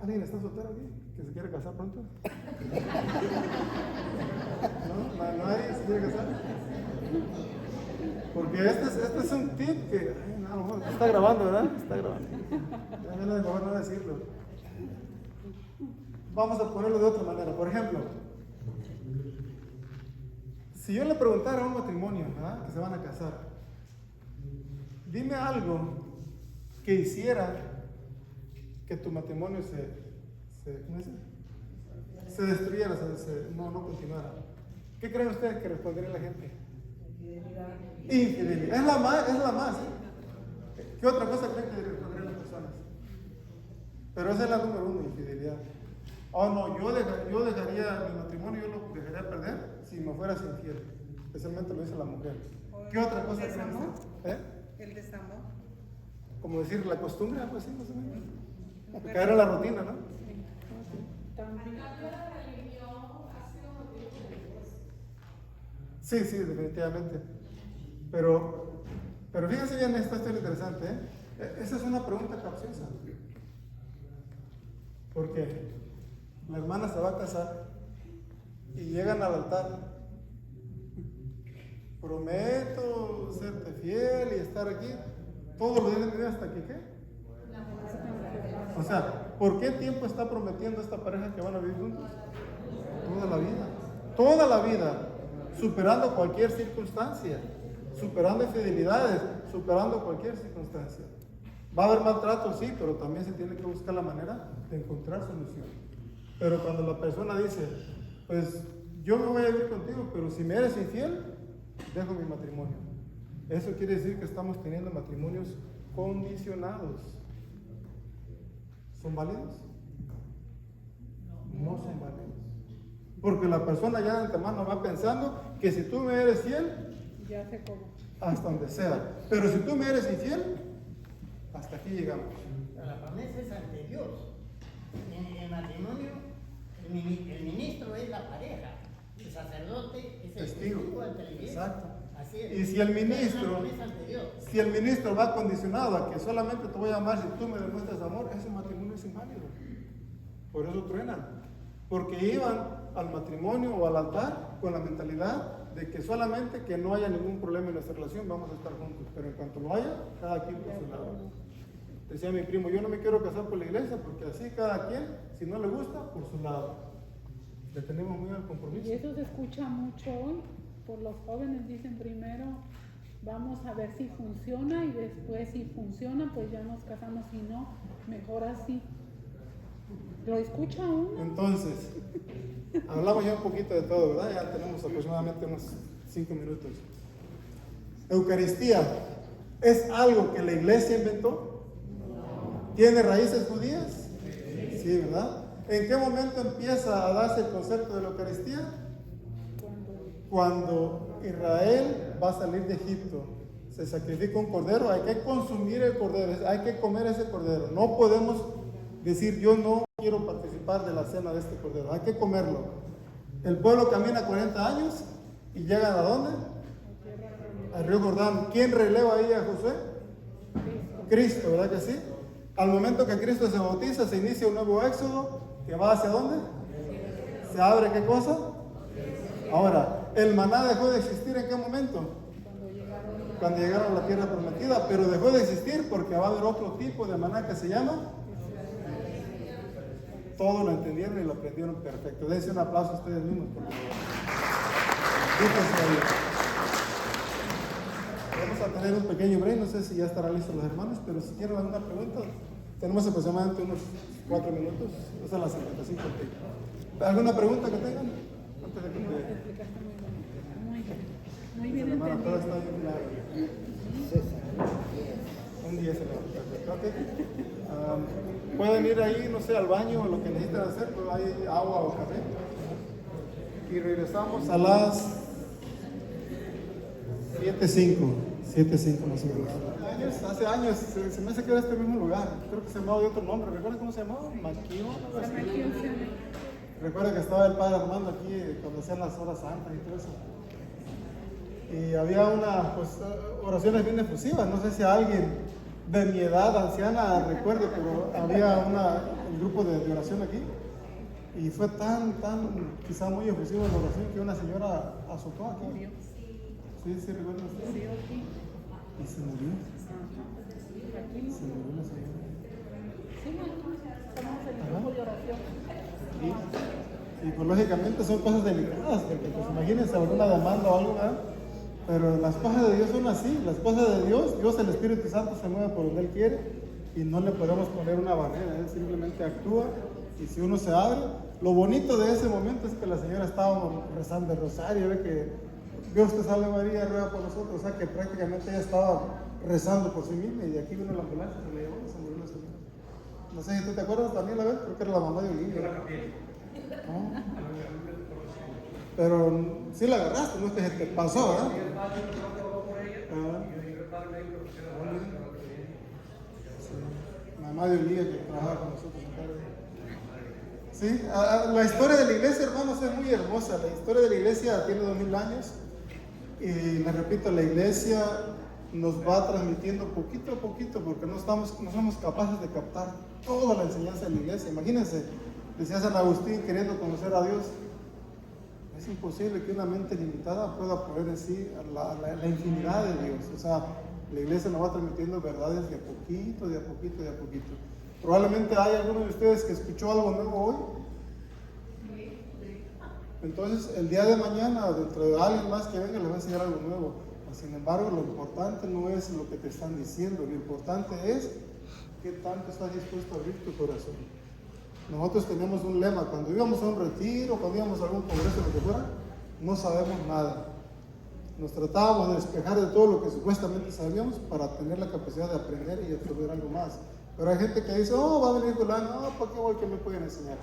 Speaker 2: ¿alguien está soltero aquí? ¿Que se quiere casar pronto? ¿No? ¿Nadie se quiere casar? Porque este es un tip que... Ay, no, está grabando, ¿verdad? Está grabando. Ya no es mejor no decirlo. Vamos a ponerlo de otra manera. Por ejemplo, si yo le preguntara a un matrimonio, ¿verdad?, que se van a casar, dime algo que hiciera que tu matrimonio se destruyera, no continuara. ¿Qué creen ustedes que respondería la gente? Infidelidad. Es la más. ¿Qué otra cosa creen que responderían las personas? Pero esa es la número uno, infidelidad. Oh no, yo dejaría mi matrimonio, yo lo dejaría perder si me fueras infiel. Especialmente lo dice la mujer. ¿Qué otra cosa creen ustedes?
Speaker 5: El desamor.
Speaker 2: Como decir la costumbre, algo así, más o menos. Caer en la rutina, ¿no? Sí, definitivamente. Pero fíjense bien, esto es interesante, Esa es una pregunta capciosa. Porque la hermana se va a casar y llegan al altar. Prometo serte fiel y estar aquí todos los días de mi vida hasta que ¿qué? O sea, ¿por qué tiempo está prometiendo esta pareja que van a vivir juntos? Toda la vida, superando cualquier circunstancia, superando infidelidades, superando cualquier circunstancia. Va a haber maltrato, sí, pero también se tiene que buscar la manera de encontrar solución. Pero cuando la persona dice, pues yo me voy a vivir contigo, pero si me eres infiel, dejo mi matrimonio. Eso quiere decir que estamos teniendo matrimonios condicionados. ¿Son válidos? No son válidos. Porque la persona ya de antemano va pensando que si tú me eres fiel,
Speaker 3: ya se cobra.
Speaker 2: Hasta donde sea. Pero si tú me eres infiel, hasta aquí llegamos.
Speaker 8: La promesa es ante Dios. En el matrimonio, el ministro es la pareja. El sacerdote es el testigo ante la iglesia.
Speaker 2: Exacto.
Speaker 8: Así es.
Speaker 2: Y si el ministro va condicionado a que solamente te voy a amar si tú me demuestras amor, ese matrimonio es inválido. Por eso truenan. Porque iban al matrimonio o al altar con la mentalidad de que solamente que no haya ningún problema en nuestra relación vamos a estar juntos. Pero en cuanto lo haya, cada quien por su lado. Decía mi primo, yo no me quiero casar por la iglesia porque así cada quien, si no le gusta, por su lado. Le tenemos miedo al compromiso.
Speaker 3: Y eso se escucha mucho hoy. Por los jóvenes dicen primero, vamos a ver si funciona y después si funciona, pues ya nos casamos. Si no, mejor así. ¿Lo escucha uno?
Speaker 2: Entonces, hablamos ya un poquito de todo, ¿verdad? Ya tenemos aproximadamente unos 5 minutos. Eucaristía, ¿es algo que la iglesia inventó? ¿Tiene raíces judías? Sí, ¿verdad? ¿En qué momento empieza a darse el concepto de la Eucaristía? Cuando Israel va a salir de Egipto. Se sacrifica un cordero, hay que consumir el cordero, hay que comer ese cordero. No podemos decir yo no quiero participar de la cena de este cordero, hay que comerlo. El pueblo camina 40 años y llegan ¿a dónde? Al río Jordán. ¿Quién releva ahí a Josué? Cristo, ¿verdad que sí? Al momento que Cristo se bautiza, se inicia un nuevo éxodo que va hacia dónde? ¿Se abre qué cosa? Ahora, el maná dejó de existir ¿en qué momento? Cuando llegaron a la tierra prometida, pero dejó de existir porque va a haber otro tipo de maná que se llama. Todos lo entendieron y lo aprendieron perfecto. Dense un aplauso a ustedes mismos, por favor. Vamos a tener un pequeño break, no sé si ya estarán listos los hermanos, pero si tienen alguna pregunta, tenemos aproximadamente unos 4 minutos, hasta las 55. ¿Alguna pregunta que tengan? Antes de que
Speaker 3: Muy bien
Speaker 2: hermano, todo
Speaker 3: entendido.
Speaker 2: está bien claro. Un día se lo perfecto. Ok. Pueden ir ahí, no sé, al baño o lo que necesitan hacer, pero hay agua o café. Y regresamos a las 7:05 más o menos. Hace años, se me hace que era este mismo lugar. Creo que se llamaba de otro nombre. ¿Recuerdan cómo se llamaba? Maquío. Recuerda que estaba el padre Armando aquí cuando hacían las horas santas y todo eso. Y había oraciones bien efusivas. No sé si alguien de mi edad anciana recuerde, pero había un grupo de oración aquí. Y fue tan, quizá muy efusiva la oración que una señora azotó aquí. Sí, recuerdo usted. Y se murió. Se murió la señora.
Speaker 3: Tenemos el grupo de oración.
Speaker 2: Y pues lógicamente son cosas delicadas, porque pues imagínense alguna demanda o algo, ¿verdad? Pero las cosas de Dios son así, las cosas de Dios, el Espíritu Santo se mueve por donde Él quiere y no le podemos poner una barrera, Él simplemente actúa y si uno se abre, lo bonito de ese momento es que la señora estaba rezando el rosario, ve que Dios te salve María, ruega por nosotros, o sea que prácticamente ella estaba rezando por sí misma y de aquí vino la ambulancia, se le llevó, se murió la señora. No sé si tú te acuerdas también, la vez, creo que era la mamá de Olivia. ¿No? Pero sí la agarraste, no es que se te pasó, ¿verdad? Mamá de Olivia que trabajaba con nosotros. Sí, la historia de la iglesia, hermanos, es muy hermosa. La historia de la iglesia tiene 2000 años. Y me repito, la iglesia nos va transmitiendo poquito a poquito porque no somos capaces de captar toda la enseñanza de la iglesia. Imagínense, decía San Agustín, queriendo conocer a Dios, es imposible que una mente limitada pueda poner en sí la infinidad de Dios. O sea, la iglesia nos va transmitiendo verdades de a poquito, de a poquito, de a poquito. Probablemente hay alguno de ustedes que escuchó algo nuevo hoy. Entonces, el día de mañana, dentro de alguien más que venga, les va a enseñar algo nuevo. Sin embargo, lo importante no es lo que te están diciendo, lo importante es qué tanto estás dispuesto a abrir tu corazón. Nosotros tenemos un lema, cuando íbamos a un retiro, cuando íbamos a algún congreso, lo que fuera, no sabemos nada. Nos tratábamos de despejar de todo lo que supuestamente sabíamos para tener la capacidad de aprender y absorber algo más. Pero hay gente que dice, va a venir fulano, ¿para qué voy? ¿Qué me pueden enseñar?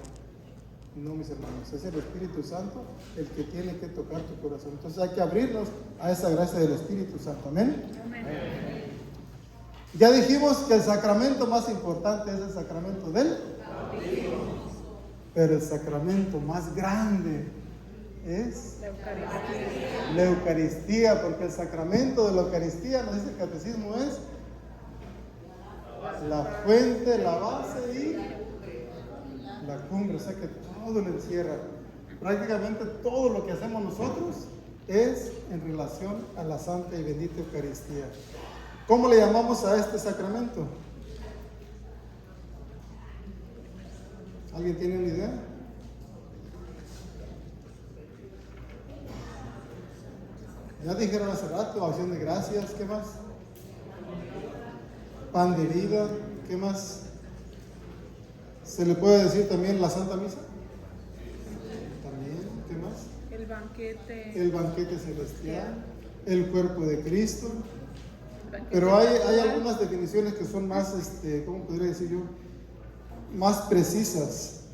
Speaker 2: No, mis hermanos, es el Espíritu Santo el que tiene que tocar tu corazón. Entonces hay que abrirnos a esa gracia del Espíritu Santo. ¿Amén? Amén. Ya dijimos que el sacramento más importante es el sacramento del bautismo. Pero el sacramento más grande es la Eucaristía, porque el sacramento de la Eucaristía, nos dice el catecismo, es la fuente, la base y la cumbre, o sea que todo lo encierra. Prácticamente todo lo que hacemos nosotros es en relación a la Santa y Bendita Eucaristía. ¿Cómo le llamamos a este sacramento? ¿Alguien tiene una idea? Ya dijeron hace rato, acción de gracias, ¿qué más? Pan de vida, ¿qué más? ¿Se le puede decir también la Santa Misa? También, ¿qué más?
Speaker 3: El banquete.
Speaker 2: El banquete celestial, el cuerpo de Cristo.
Speaker 3: banquete
Speaker 2: Pero hay
Speaker 3: pascual.
Speaker 2: algunas definiciones que son más, ¿cómo podría decir yo? Más precisas.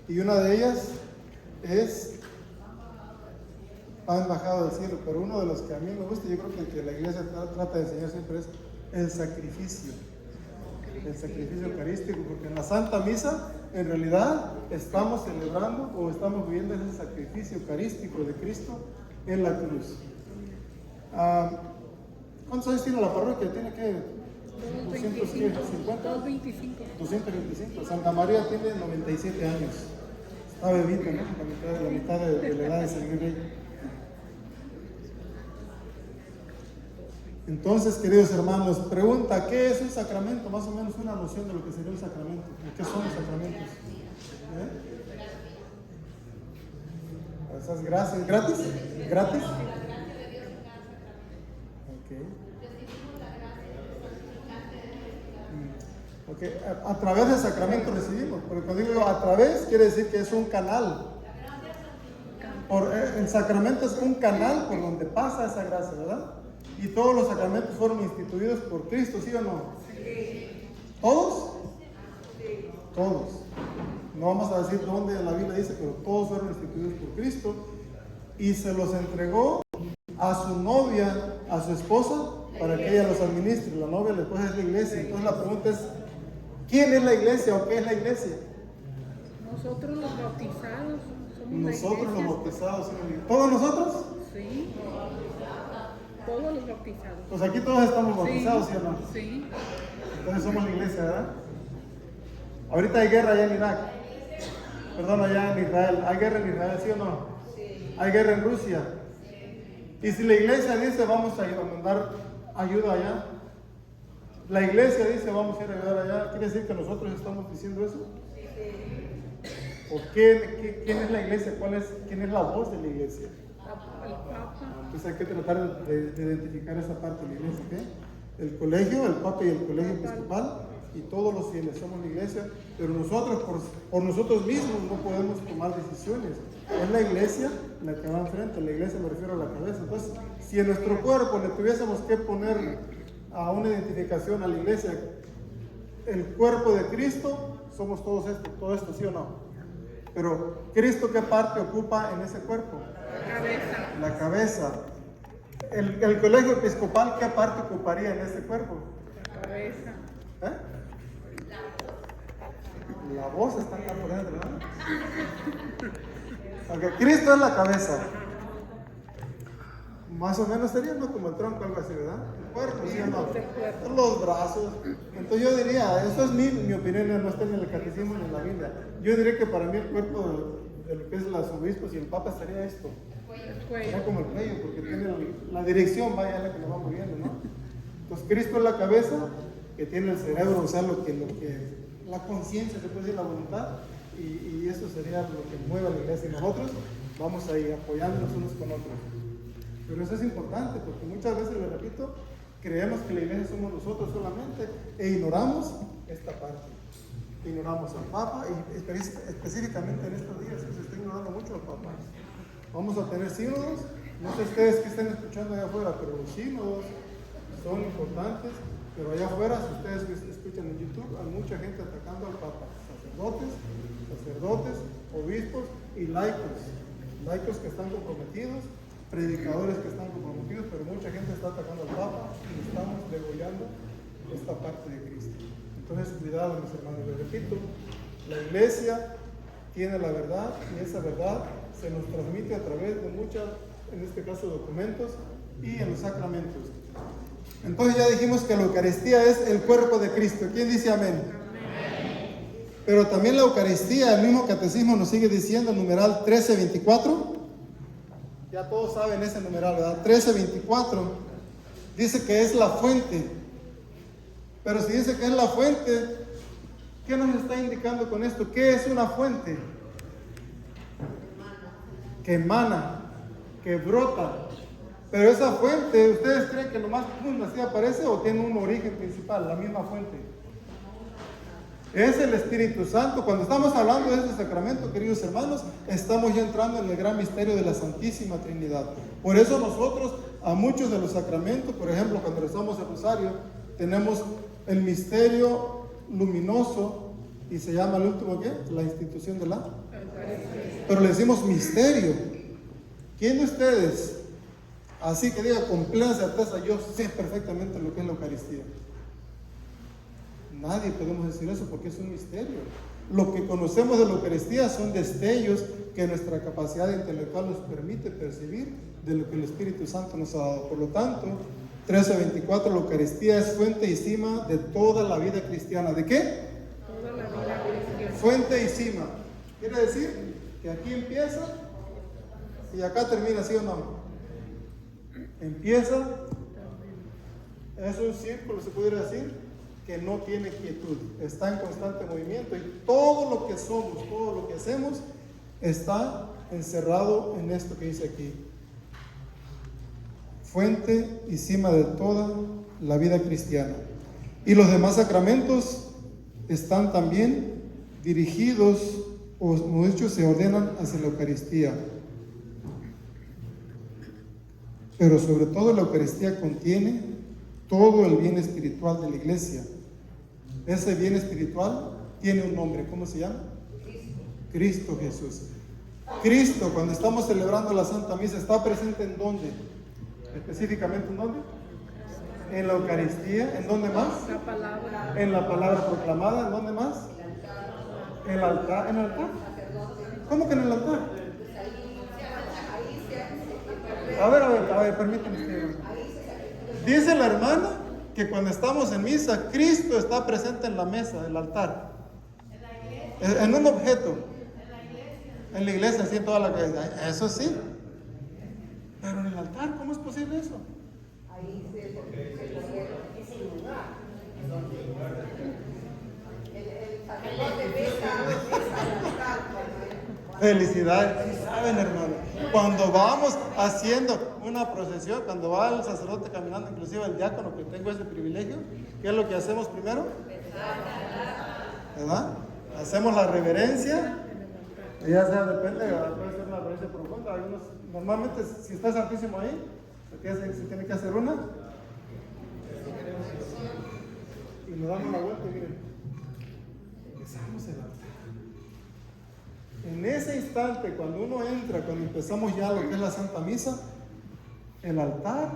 Speaker 2: Y una de ellas es pan bajado del cielo. Pero uno de los que a mí me gusta, yo creo que el que la iglesia trata de enseñar siempre es el sacrificio. El sacrificio eucarístico, porque en la Santa Misa en realidad estamos celebrando o estamos viviendo ese sacrificio eucarístico de Cristo en la cruz. ¿Cuántos años tiene la parroquia? ¿Tiene que 250?
Speaker 3: 225.
Speaker 2: 225. Santa María tiene 97 años. Está bebita, ¿no? La mitad de la edad de San Miguel. Entonces, queridos hermanos, pregunta, ¿qué es un sacramento? Más o menos una noción de lo que sería un sacramento. ¿Qué son los sacramentos? ¿Esas gracias? ¿Gratis? ¿Gratis? Ok. A través del sacramento recibimos. Porque cuando digo a través, quiere decir que es un canal. El sacramento es un canal por donde pasa esa gracia, ¿verdad? Y todos los sacramentos fueron instituidos por Cristo, ¿sí o no? Sí. ¿Todos? Sí. Todos. No vamos a decir dónde la Biblia dice, pero todos fueron instituidos por Cristo y se los entregó a su novia, a su esposa, para que ella los administre. La novia después es la iglesia. Entonces la pregunta es, ¿quién es la iglesia o qué es la iglesia?
Speaker 3: Nosotros los bautizados. Somos
Speaker 2: Nosotros
Speaker 3: la
Speaker 2: los
Speaker 3: iglesia.
Speaker 2: bautizados. ¿Todos nosotros?
Speaker 3: Sí. Todos los bautizados.
Speaker 2: Pues aquí todos estamos bautizados, ¿sí o no?
Speaker 3: Sí.
Speaker 2: Entonces somos la iglesia, ¿verdad? Ahorita hay guerra allá en Irak. Perdón, allá en Israel. ¿Hay guerra en Israel, sí o no? Sí. ¿Hay guerra en Rusia? Sí. Y si la iglesia dice vamos a mandar ayuda allá, la iglesia dice vamos a ir a ayudar allá, ¿quiere decir que nosotros estamos diciendo eso? Sí. ¿O quién es la iglesia? ¿Quién es la voz de la iglesia?
Speaker 3: El Papa.
Speaker 2: Entonces hay que tratar de identificar esa parte de la iglesia, ¿ok? El colegio, el Papa y el colegio episcopal y todos los fieles somos la iglesia, pero nosotros por nosotros mismos no podemos tomar decisiones. Es la iglesia la que va enfrente, la iglesia me refiero a la cabeza. Entonces, si en nuestro cuerpo le tuviésemos que poner a una identificación a la iglesia, el cuerpo de Cristo, somos todos esto, todo esto, ¿sí o no? Pero ¿Cristo qué parte ocupa en ese cuerpo? La cabeza. El colegio episcopal, ¿qué parte ocuparía en ese cuerpo?
Speaker 3: La cabeza.
Speaker 2: La voz está acá por dentro, ¿no? Okay. Cristo es la cabeza. Más o menos sería, ¿no? Como el tronco, algo así, ¿verdad? El cuerpo, ¿sí o no? Los brazos. Entonces yo diría, eso es mi opinión, no está en el catecismo ni en la Biblia. Yo diría que para mí el cuerpo de lo que es los obispos y el papa sería esto. Sería como el cuello, porque tiene la dirección, vaya, la que nos va moviendo, ¿no? Entonces Cristo es la cabeza, que tiene el cerebro, o sea, lo que la conciencia, se puede decir, la voluntad, y eso sería lo que mueve a la iglesia. Y nosotros vamos a ir apoyándonos unos con otros. Pero eso es importante, porque muchas veces, le repito, creemos que la iglesia somos nosotros solamente e ignoramos esta parte. Ignoramos al Papa y específicamente en estos días se está ignorando mucho al Papa. Vamos a tener sínodos, no sé ustedes que estén escuchando allá afuera, pero los sínodos son importantes, pero allá afuera, si ustedes escuchan en YouTube, hay mucha gente atacando al Papa, sacerdotes, obispos y laicos que están comprometidos, predicadores que están comprometidos, pero mucha gente está atacando al Papa y estamos degollando esta parte de Cristo. Entonces, cuidado, mis hermanos, les repito, la iglesia tiene la verdad y esa verdad se nos transmite a través de muchos, en este caso, documentos y en los sacramentos. Entonces ya dijimos que la Eucaristía es el cuerpo de Cristo. ¿Quién dice amén? Amén. Pero también la Eucaristía, el mismo catecismo nos sigue diciendo, numeral 1324. Ya todos saben ese numeral, ¿verdad? 1324. Dice que es la fuente. Pero si dice que es la fuente, ¿qué nos está indicando con esto? ¿Qué es una fuente? Que emana, que brota. Pero esa fuente, ¿ustedes creen que nomás así aparece o tiene un origen principal, la misma fuente? Es el Espíritu Santo. Cuando estamos hablando de este sacramento, queridos hermanos, estamos ya entrando en el gran misterio de la Santísima Trinidad. Por eso nosotros, a muchos de los sacramentos, por ejemplo, cuando rezamos el rosario, tenemos el misterio luminoso y se llama el último, ¿qué? La institución de la... Pero le decimos misterio. ¿Quién de ustedes, así que diga con plena certeza, yo sé perfectamente lo que es la Eucaristía? Nadie podemos decir eso porque es un misterio. Lo que conocemos de la Eucaristía son destellos que nuestra capacidad intelectual nos permite percibir de lo que el Espíritu Santo nos ha dado. Por lo tanto, 13:24, la Eucaristía es fuente y cima de toda la vida cristiana. ¿De qué?
Speaker 3: Toda la vida cristiana.
Speaker 2: Fuente y cima. Quiere decir que aquí empieza y acá termina, ¿sí o no? Empieza, es un círculo, se pudiera decir, que no tiene quietud, está en constante movimiento, y todo lo que somos, todo lo que hacemos, está encerrado en esto que dice aquí. Fuente y cima de toda la vida cristiana. Y los demás sacramentos están también dirigidos, o como dicho, se ordenan hacia la Eucaristía. Pero sobre todo la Eucaristía contiene todo el bien espiritual de la Iglesia. Ese bien espiritual tiene un nombre. ¿Cómo se llama? Cristo Jesús. Cristo, cuando estamos celebrando la Santa Misa, ¿está presente en dónde? Específicamente, ¿en dónde? En la Eucaristía. ¿En dónde más?
Speaker 3: La palabra.
Speaker 2: En la palabra proclamada. ¿En dónde más? En el altar. ¿En el altar? ¿Cómo que en el altar? A ver, permítanme. Dice la hermana que cuando estamos en misa, Cristo está presente en la mesa, el altar. En un objeto. En la iglesia, sí, en toda la iglesia. Eso sí. Pero en el altar, ¿cómo es posible eso? Felicidades, sí saben, hermano. Cuando vamos haciendo una procesión, cuando va el sacerdote caminando, inclusive el diácono, que tengo ese privilegio, ¿qué es lo que hacemos primero? ¿Verdad? Hacemos la reverencia, y ya sea, depende, puede ser una reverencia profunda. Algunos, normalmente, si está Santísimo ahí, se tiene que hacer una, y nos damos la vuelta y miren, empezamos el altar. En ese instante, cuando uno entra, cuando empezamos ya lo que es la Santa Misa, el altar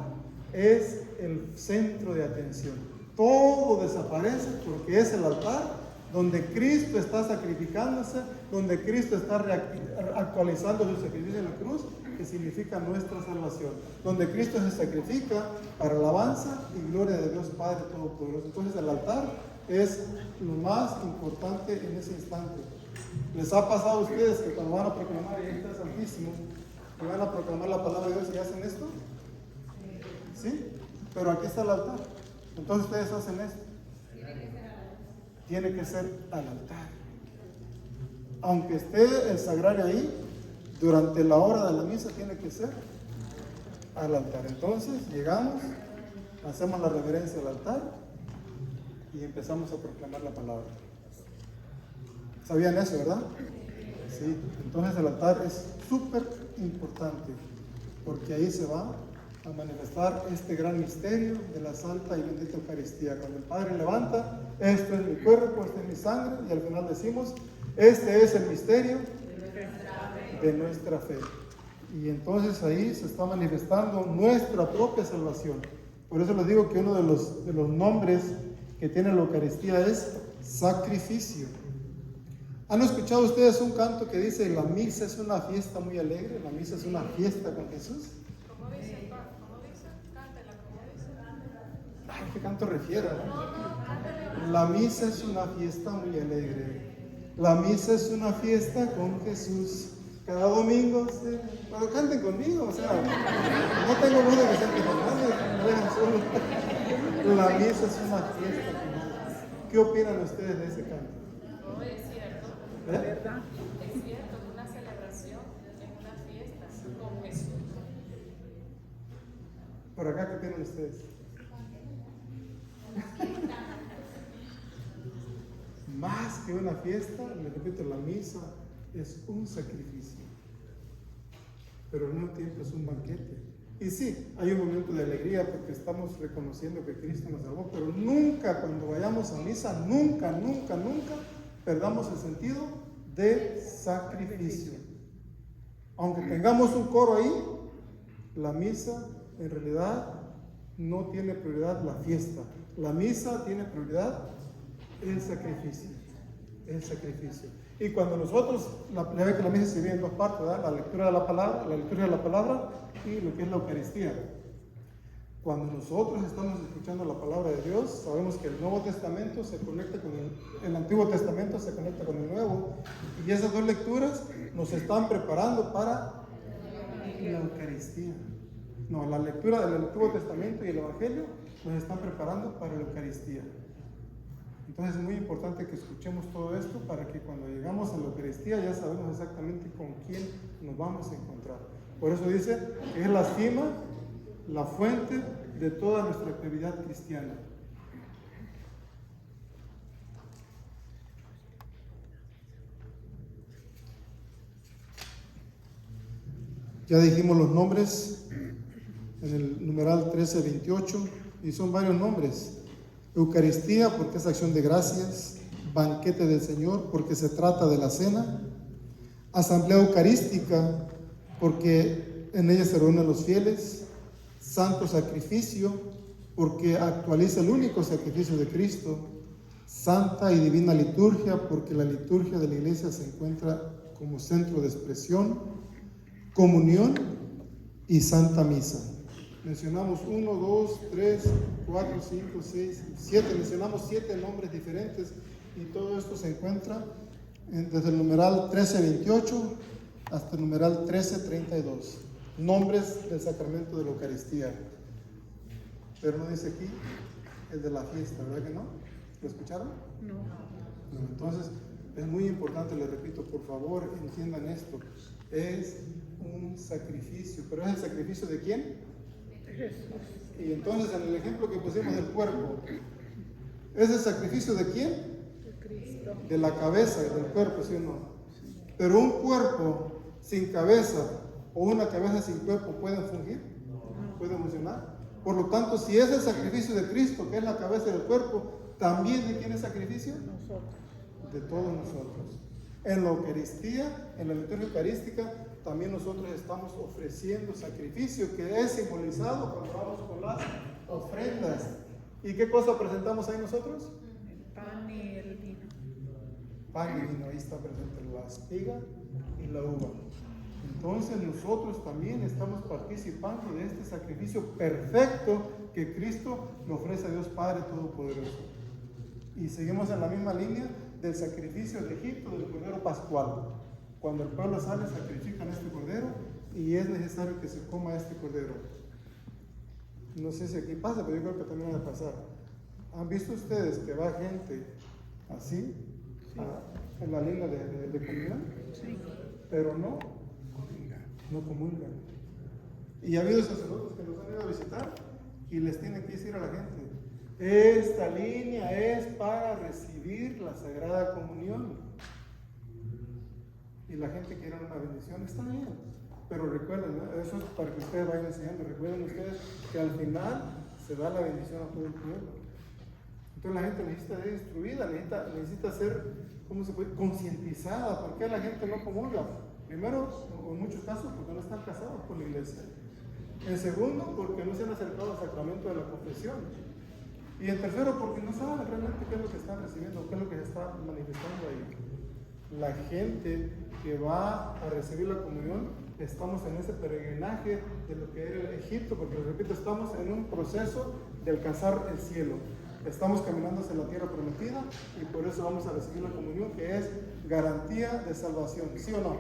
Speaker 2: es el centro de atención. Todo desaparece porque es el altar donde Cristo está sacrificándose, donde Cristo está actualizando su sacrificio en la cruz, que significa nuestra salvación, donde Cristo se sacrifica para alabanza y gloria de Dios Padre Todopoderoso. Entonces el altar es lo más importante en ese instante. ¿Les ha pasado a ustedes que cuando van a proclamar, y ahí está el Santísimo, que van a proclamar la palabra de Dios y hacen esto? ¿Sí? Pero aquí está el altar. Entonces ustedes hacen esto. Tiene que ser al altar. Aunque esté el sagrario ahí, durante la hora de la misa tiene que ser al altar. Entonces llegamos, hacemos la reverencia al altar y empezamos a proclamar la palabra. ¿Sabían eso, verdad? Sí. Entonces el altar es súper importante porque ahí se va a manifestar este gran misterio de la Santa y Bendita Eucaristía. Cuando el Padre levanta, esto es mi cuerpo, esto es mi sangre, y al final decimos, este es el misterio de nuestra fe. Y entonces ahí se está manifestando nuestra propia salvación. Por eso les digo que uno de los nombres que tiene la Eucaristía es sacrificio. ¿Han escuchado ustedes un canto que dice, la misa es una fiesta muy alegre? La misa es una fiesta con Jesús.
Speaker 6: ¿Cómo dice? Cántela, ¿cómo dice?
Speaker 2: Ay, ¿qué canto refiere?
Speaker 6: No, cántela.
Speaker 2: La misa es una fiesta muy alegre. La misa es una fiesta con Jesús. Cada domingo, pero canten conmigo, o sea, no tengo voz de Vicente Fernández, me dejan solo. La misa es una fiesta con Jesús. ¿Qué opinan ustedes de ese canto?
Speaker 9: No, es cierto.
Speaker 3: ¿Verdad?
Speaker 9: Es cierto, es una celebración, es una fiesta con Jesús.
Speaker 2: Por acá, ¿qué opinan ustedes? Más que una fiesta, les repito, la misa es un sacrificio, pero al mismo tiempo es un banquete. Y sí, hay un momento de alegría porque estamos reconociendo que Cristo nos salvó, pero nunca cuando vayamos a misa, nunca perdamos el sentido de sacrificio. Aunque tengamos un coro ahí, la misa en realidad no tiene prioridad la fiesta. La misa tiene prioridad el sacrificio. El sacrificio. Y cuando nosotros, ya ve que la misa se divide en dos partes, ¿verdad? La lectura de la palabra y lo que es la Eucaristía. Cuando nosotros estamos escuchando la palabra de Dios, sabemos que el Nuevo Testamento se conecta con el Antiguo Testamento se conecta con el Nuevo, y esas dos lecturas nos están preparando para la Eucaristía. No, la lectura del Antiguo Testamento y el Evangelio nos están preparando para la Eucaristía. Entonces es muy importante que escuchemos todo esto para que cuando llegamos a la Eucaristía ya sabemos exactamente con quién nos vamos a encontrar. Por eso dice que es la cima, la fuente de toda nuestra actividad cristiana. Ya dijimos los nombres en el numeral 1328 y son varios nombres. Eucaristía porque es acción de gracias, banquete del Señor porque se trata de la cena, asamblea eucarística porque en ella se reúnen los fieles, santo sacrificio porque actualiza el único sacrificio de Cristo, santa y divina liturgia porque la liturgia de la iglesia se encuentra como centro de expresión, comunión y santa misa. Mencionamos 1, 2, 3, 4, 5, 6, 7. Mencionamos 7 nombres diferentes y todo esto se encuentra desde el numeral 1328 hasta el numeral 1332. Nombres del sacramento de la Eucaristía. Pero no dice aquí el de la fiesta, ¿verdad que no? ¿Lo escucharon? No. Entonces es muy importante, les repito, por favor entiendan esto. Es un sacrificio. ¿Pero es el sacrificio de quién? Y entonces en el ejemplo que pusimos del cuerpo, ¿es el sacrificio de quién?
Speaker 3: De Cristo.
Speaker 2: De la cabeza, del cuerpo, ¿sí o no? Pero un cuerpo sin cabeza o una cabeza sin cuerpo ¿pueden fungir? ¿Pueden funcionar? Por lo tanto, si es el sacrificio de Cristo, que es la cabeza del cuerpo, ¿también de quién es sacrificio?
Speaker 3: Nosotros.
Speaker 2: De todos nosotros. En la Eucaristía, en la liturgia eucarística, también nosotros estamos ofreciendo sacrificio que es simbolizado cuando vamos con las ofrendas. ¿Y qué cosa presentamos ahí nosotros?
Speaker 3: El pan y el vino.
Speaker 2: Pan y vino, ahí está presente la espiga y la uva. Entonces nosotros también estamos participando de este sacrificio perfecto que Cristo le ofrece a Dios Padre Todopoderoso. Y seguimos en la misma línea del sacrificio de Egipto, del cordero pascual. Cuando el pueblo sale, sacrifican este cordero y es necesario que se coma este cordero. No sé si aquí pasa, pero yo creo que también va a pasar. ¿Han visto ustedes que va gente así en la línea de comunión?
Speaker 3: Sí.
Speaker 2: Pero no comulgan. Y ha habido sacerdotes que nos han ido a visitar y les tienen que decir a la gente: esta línea es para recibir la Sagrada Comunión. Y la gente quiere una bendición, está bien. Pero recuerden, ¿no? Eso es para que ustedes vayan enseñando. Recuerden ustedes que al final se da la bendición a todo el pueblo. Entonces la gente necesita ser instruida, necesita ser, ¿cómo se puede? Concientizada. ¿Por qué la gente no comulga? Primero, en muchos casos, porque no están casados por la iglesia. En segundo, porque no se han acercado al sacramento de la confesión. Y en tercero, porque no saben realmente qué es lo que están recibiendo, qué es lo que se está manifestando ahí. La gente que va a recibir la comunión, estamos en ese peregrinaje de lo que era Egipto, porque les repito, estamos en un proceso de alcanzar el cielo. Estamos caminando hacia la tierra prometida y por eso vamos a recibir la comunión, que es garantía de salvación, ¿sí o no?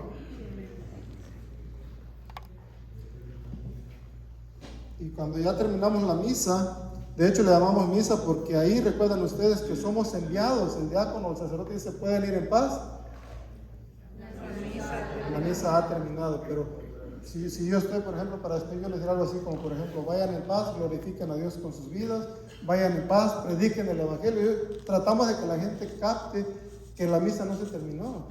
Speaker 2: Y cuando ya terminamos la misa, de hecho le llamamos misa porque ahí recuerdan ustedes que somos enviados. El diácono, el sacerdote dice: pueden ir en paz. La misa ha terminado, pero si yo estoy, por ejemplo, para despedir, yo les diré algo así como, por ejemplo: vayan en paz, glorifiquen a Dios con sus vidas, vayan en paz, prediquen el Evangelio. Tratamos de que la gente capte que la misa no se terminó,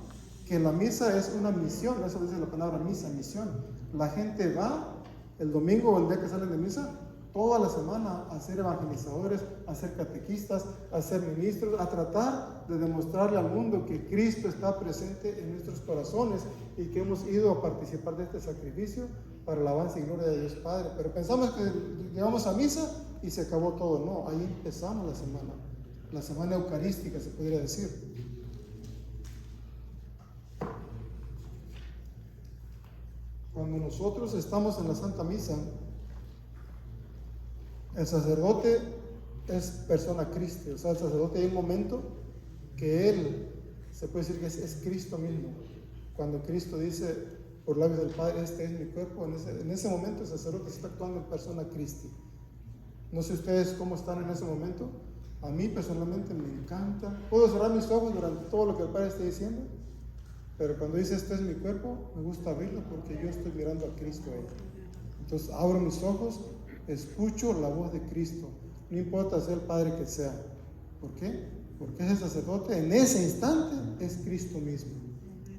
Speaker 2: que la misa es una misión, eso dice la palabra misa, misión. La gente va el domingo o el día que salen de misa, toda la semana a ser evangelizadores, a ser catequistas, a ser ministros, a tratar de demostrarle al mundo que Cristo está presente en nuestros corazones y que hemos ido a participar de este sacrificio para la alabanza y gloria de Dios Padre. Pero pensamos que llegamos a misa y se acabó todo. No, ahí empezamos la semana eucarística, se podría decir. Cuando nosotros estamos en la Santa Misa, el sacerdote es persona Cristo. O sea, el sacerdote hay un momento que él, se puede decir que es Cristo mismo. Cuando Cristo dice por labios del Padre, este es mi cuerpo, en ese momento el sacerdote está actuando en persona Cristo. No sé ustedes cómo están en ese momento. A mí personalmente me encanta. Puedo cerrar mis ojos durante todo lo que el Padre esté diciendo, pero cuando dice este es mi cuerpo, me gusta abrirlo porque yo estoy mirando a Cristo ahí. Entonces abro mis ojos, escucho la voz de Cristo, no importa sea el Padre que sea. ¿Por qué? Porque ese sacerdote en ese instante es Cristo mismo.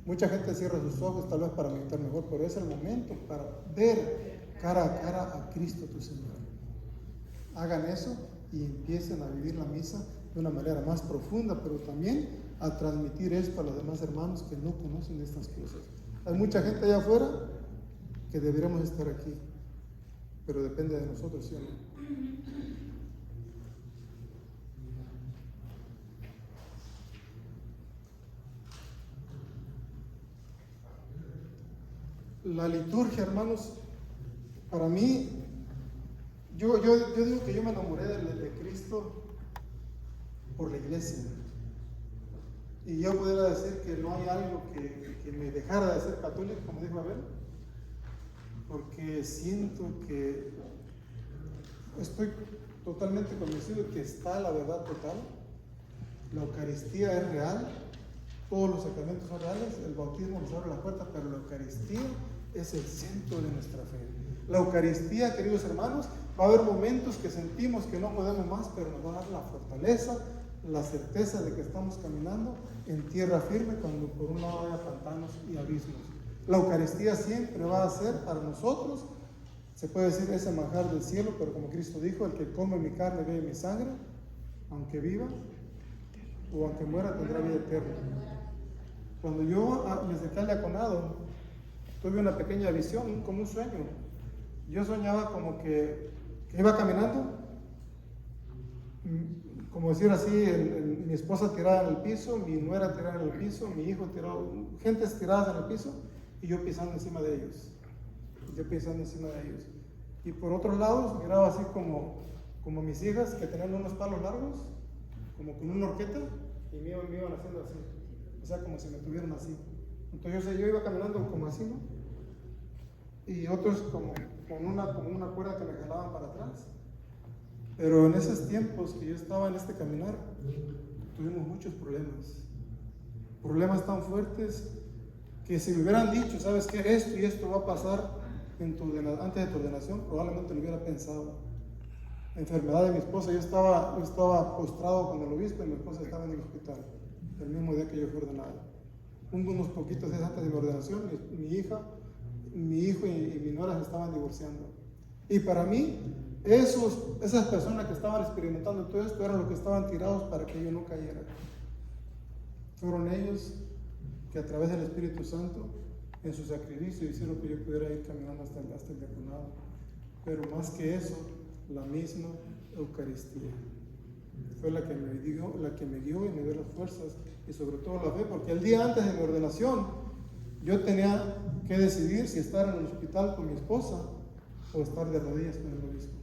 Speaker 2: Mucha gente cierra sus ojos tal vez para meditar mejor, pero es el momento para ver cara a cara a Cristo tu Señor. Hagan eso y empiecen a vivir la misa de una manera más profunda, pero también a transmitir esto a los demás hermanos que no conocen estas cosas. Hay mucha gente allá afuera que deberíamos estar aquí, pero depende de nosotros, ¿sí o no? La liturgia, hermanos, para mí, yo digo que yo me enamoré de Cristo por la iglesia. Y yo pudiera decir que no hay algo que me dejara de ser católico, como dijo Abel, porque siento que estoy totalmente convencido que está la verdad total, la Eucaristía es real, todos los sacramentos son reales, el bautismo nos abre la puerta, pero la Eucaristía es el centro de nuestra fe. La Eucaristía, queridos hermanos, va a haber momentos que sentimos que no podemos más, pero nos va a dar la fortaleza, la certeza de que estamos caminando en tierra firme cuando por un lado haya pantanos y abismos. La Eucaristía siempre va a ser para nosotros, se puede decir, ese manjar del cielo, pero como Cristo dijo, el que come mi carne, bebe mi sangre, aunque viva o aunque muera, tendrá vida eterna. Cuando yo me acerqué al diaconado, tuve una pequeña visión, como un sueño. Yo soñaba como que iba caminando, como decir así, mi esposa tirada en el piso, mi nuera tirada en el piso, mi hijo tirado, gentes tiradas en el piso, y yo pisando encima de ellos. Y por otros lados miraba así como mis hijas que tenían unos palos largos, como con una horqueta, y me iban haciendo así, o sea, como si me tuvieran así. Entonces yo iba caminando como así, ¿no? Y otros como con una cuerda que me jalaban para atrás. Pero en esos tiempos que yo estaba en este caminar, tuvimos muchos problemas tan fuertes que si me hubieran dicho, ¿sabes qué? Esto y esto va a pasar antes de tu ordenación, probablemente lo hubiera pensado. La enfermedad de mi esposa, yo estaba postrado con el obispo y mi esposa estaba en el hospital el mismo día que yo fui ordenado. Unos poquitos días antes de mi ordenación, mi hijo y mi nuera se estaban divorciando. Y para mí, esas personas que estaban experimentando todo esto eran los que estaban tirados para que yo no cayera. Fueron ellos que a través del Espíritu Santo, en su sacrificio, hicieron que yo pudiera ir caminando hasta el diaconado. Pero más que eso, la misma Eucaristía fue la que me guió y me dio las fuerzas y sobre todo la fe, porque el día antes de mi ordenación yo tenía que decidir si estar en el hospital con mi esposa o estar de rodillas con el obispo.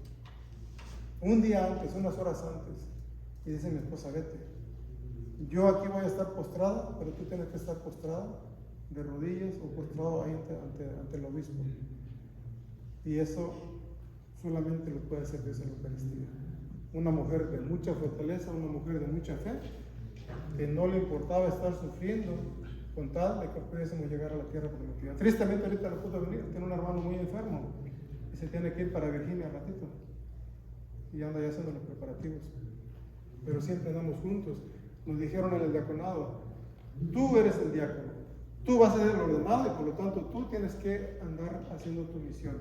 Speaker 2: Un día antes, unas horas antes, y dice mi esposa, vete, yo aquí voy a estar postrada, pero tú tienes que estar postrada de rodillas o postrado ahí ante el obispo. Y eso solamente lo puede hacer Dios en la Eucaristía. Una mujer de mucha fortaleza, una mujer de mucha fe, que no le importaba estar sufriendo con tal de que pudiésemos llegar a la tierra prometida. Tristemente ahorita no pudo venir, tiene un hermano muy enfermo y se tiene que ir para Virginia al ratito y anda ya haciendo los preparativos, pero siempre andamos juntos. Nos dijeron en el diaconado, Tú eres el diácono. Tú vas a ser el ordenado y por lo tanto tú tienes que andar haciendo tu misión.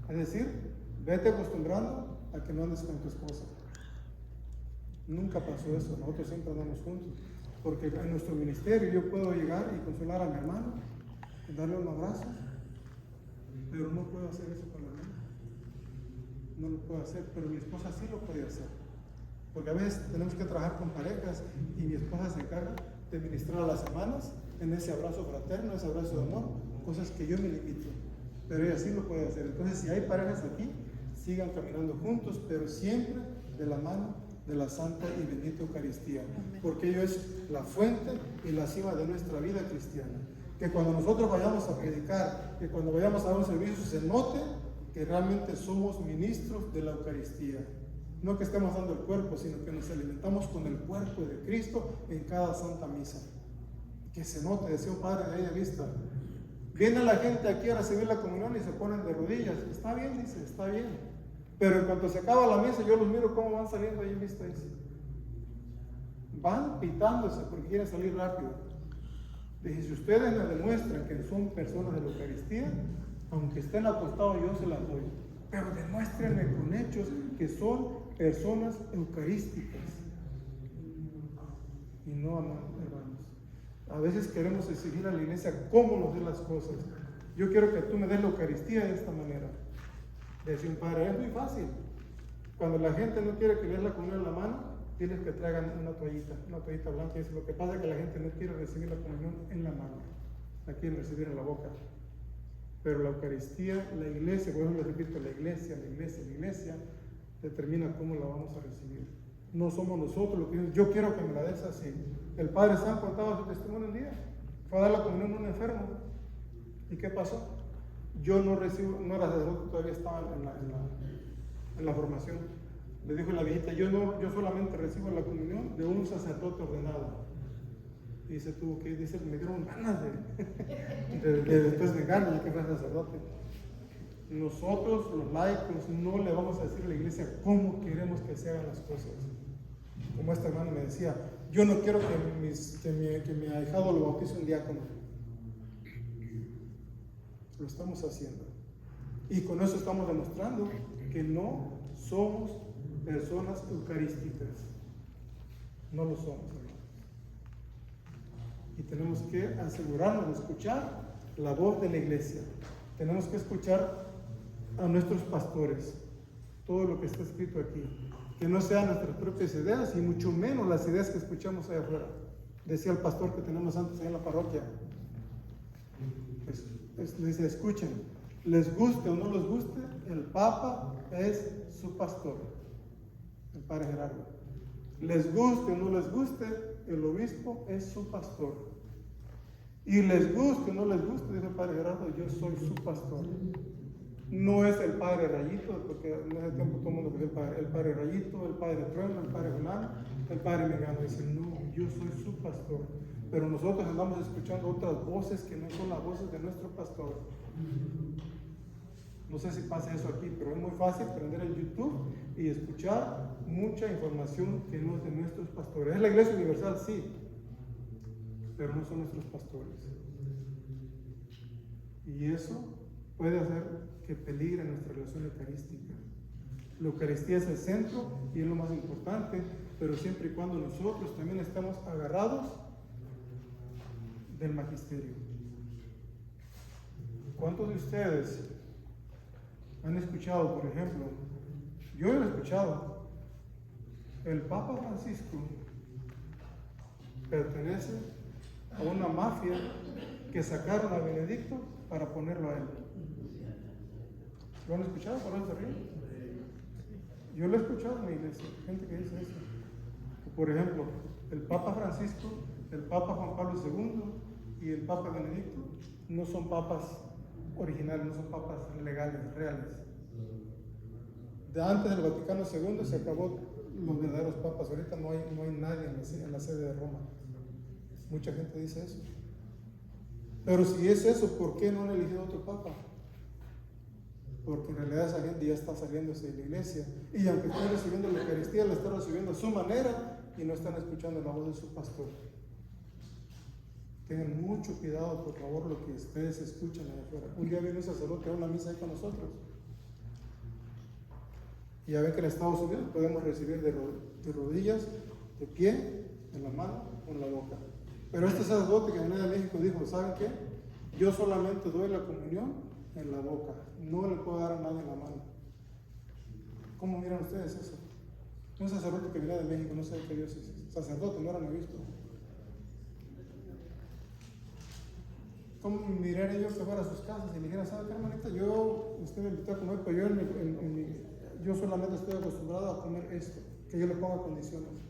Speaker 2: Es decir, vete acostumbrando a que no andes con tu esposa. Nunca pasó eso, nosotros siempre andamos juntos. Porque en nuestro ministerio yo puedo llegar y consolar a mi hermano, y darle un abrazo, pero no puedo hacer eso con la hermana. No lo puedo hacer, pero mi esposa sí lo puede hacer. Porque a veces tenemos que trabajar con parejas y mi esposa se encarga de ministrar a las hermanas en ese abrazo fraterno, ese abrazo de amor, cosas que yo me limito, pero ella sí lo puede hacer. Entonces, si hay parejas aquí, sigan caminando juntos, pero siempre de la mano de la Santa y Bendita Eucaristía, porque ello es la fuente y la cima de nuestra vida cristiana. Que cuando nosotros vayamos a predicar, que cuando vayamos a dar un servicio, se note que realmente somos ministros de la Eucaristía. No que estemos dando el cuerpo, sino que nos alimentamos con el cuerpo de Cristo en cada Santa Misa. Que se note, decía un padre de ella vista. Viene la gente aquí a recibir la comunión y se ponen de rodillas. Está bien, dice, está bien. Pero en cuanto se acaba la misa, yo los miro cómo van saliendo ahí en vista, dice. Van pitándose porque quieren salir rápido. Dije, si ustedes me demuestran que son personas de la Eucaristía, aunque estén acostados, yo se las doy. Pero demuéstrenme con hechos que son personas eucarísticas. Y no, hermanos. A veces queremos exigir a la iglesia cómo nos dé las cosas. Yo quiero que tú me des la Eucaristía de esta manera. Decía un padre, es muy fácil. Cuando la gente no quiere que le des la comunión en la mano, diles que traigan una toallita blanca. Y dice, lo que pasa es que la gente no quiere recibir la comunión en la mano, la quieren recibir en la boca. Pero la Eucaristía, la iglesia, por ejemplo, repito, la iglesia determina cómo la vamos a recibir. No somos nosotros los que yo quiero que me la des así. El Padre San contaba su testimonio un día, fue a dar la comunión a un enfermo. ¿Y qué pasó? Yo no recibo, no era sacerdote, todavía estaba en la formación. Le dijo la viejita, yo solamente recibo la comunión de un sacerdote ordenado. Y se tuvo que ir, dice, me dieron ganas de después de ganas, ya que fue sacerdote. Nosotros, los laicos, no le vamos a decir a la iglesia cómo queremos que se hagan las cosas. Como esta hermana me decía, yo no quiero que mi ahijado lo bautice un diácono. Lo estamos haciendo. Y con eso estamos demostrando que no somos personas eucarísticas. No lo somos, hermanos. Y tenemos que asegurarnos de escuchar la voz de la iglesia. Tenemos que escuchar a nuestros pastores, todo lo que está escrito aquí. Que no sean nuestras propias ideas y mucho menos las ideas que escuchamos allá afuera. Decía el pastor que tenemos antes ahí en la parroquia. Dice, escuchen, les guste o no les guste, el Papa es su pastor, el Padre Gerardo. Les guste o no les guste, el obispo es su pastor. Y les guste o no les guste, dice el Padre Gerardo, yo soy su pastor. No es el Padre Rayito, porque en ese tiempo todo el mundo decía el padre Rayito, el Padre Trueno, el Padre Fulano, el Padre Megano. Dice, no, yo soy su pastor. Pero nosotros andamos escuchando otras voces que no son las voces de nuestro pastor. No sé si pasa eso aquí, pero es muy fácil prender el YouTube y escuchar mucha información que no es de nuestros pastores. Es la Iglesia Universal, sí, pero no son nuestros pastores. Y eso puede hacer que peligre nuestra relación eucarística. La Eucaristía es el centro y es lo más importante, pero siempre y cuando nosotros también estamos agarrados del magisterio. ¿Cuántos de ustedes han escuchado, por ejemplo, yo he escuchado, el Papa Francisco pertenece a una mafia que sacaron a Benedicto para ponerlo a él? ¿Lo han escuchado? ¿Por eso se ríen? Yo lo he escuchado en la iglesia, gente que dice eso. Por ejemplo, el Papa Francisco, el Papa Juan Pablo II y el Papa Benedicto no son papas originales, no son papas legales, reales. De antes del Vaticano II se acabó los verdaderos papas. Ahorita no hay nadie en la sede de Roma. Mucha gente dice eso. Pero si es eso, ¿por qué no han elegido otro papa? Porque en realidad esa gente ya está saliéndose de la iglesia. Y aunque estén recibiendo la Eucaristía, la están recibiendo a su manera y no están escuchando la voz de su pastor. Tengan mucho cuidado, por favor, lo que ustedes escuchan allá afuera. Un día vino un sacerdote a una misa ahí con nosotros. Y ya ven que en Estados Unidos podemos recibir de rodillas, de pie, en la mano o en la boca. Pero este sacerdote que venía de México dijo, ¿saben qué? Yo solamente doy la comunión en la boca, no le puedo dar a nadie en la mano. ¿Cómo miran ustedes eso? Un sacerdote que venía de México, no sé qué Dios es. Sacerdote, no era mi obispo. ¿Cómo miraría yo que fuera a sus casas y le dijera, ¿sabe qué, hermanita? Usted me invitó a comer, pero yo solamente estoy acostumbrado a comer esto, que yo le ponga condiciones.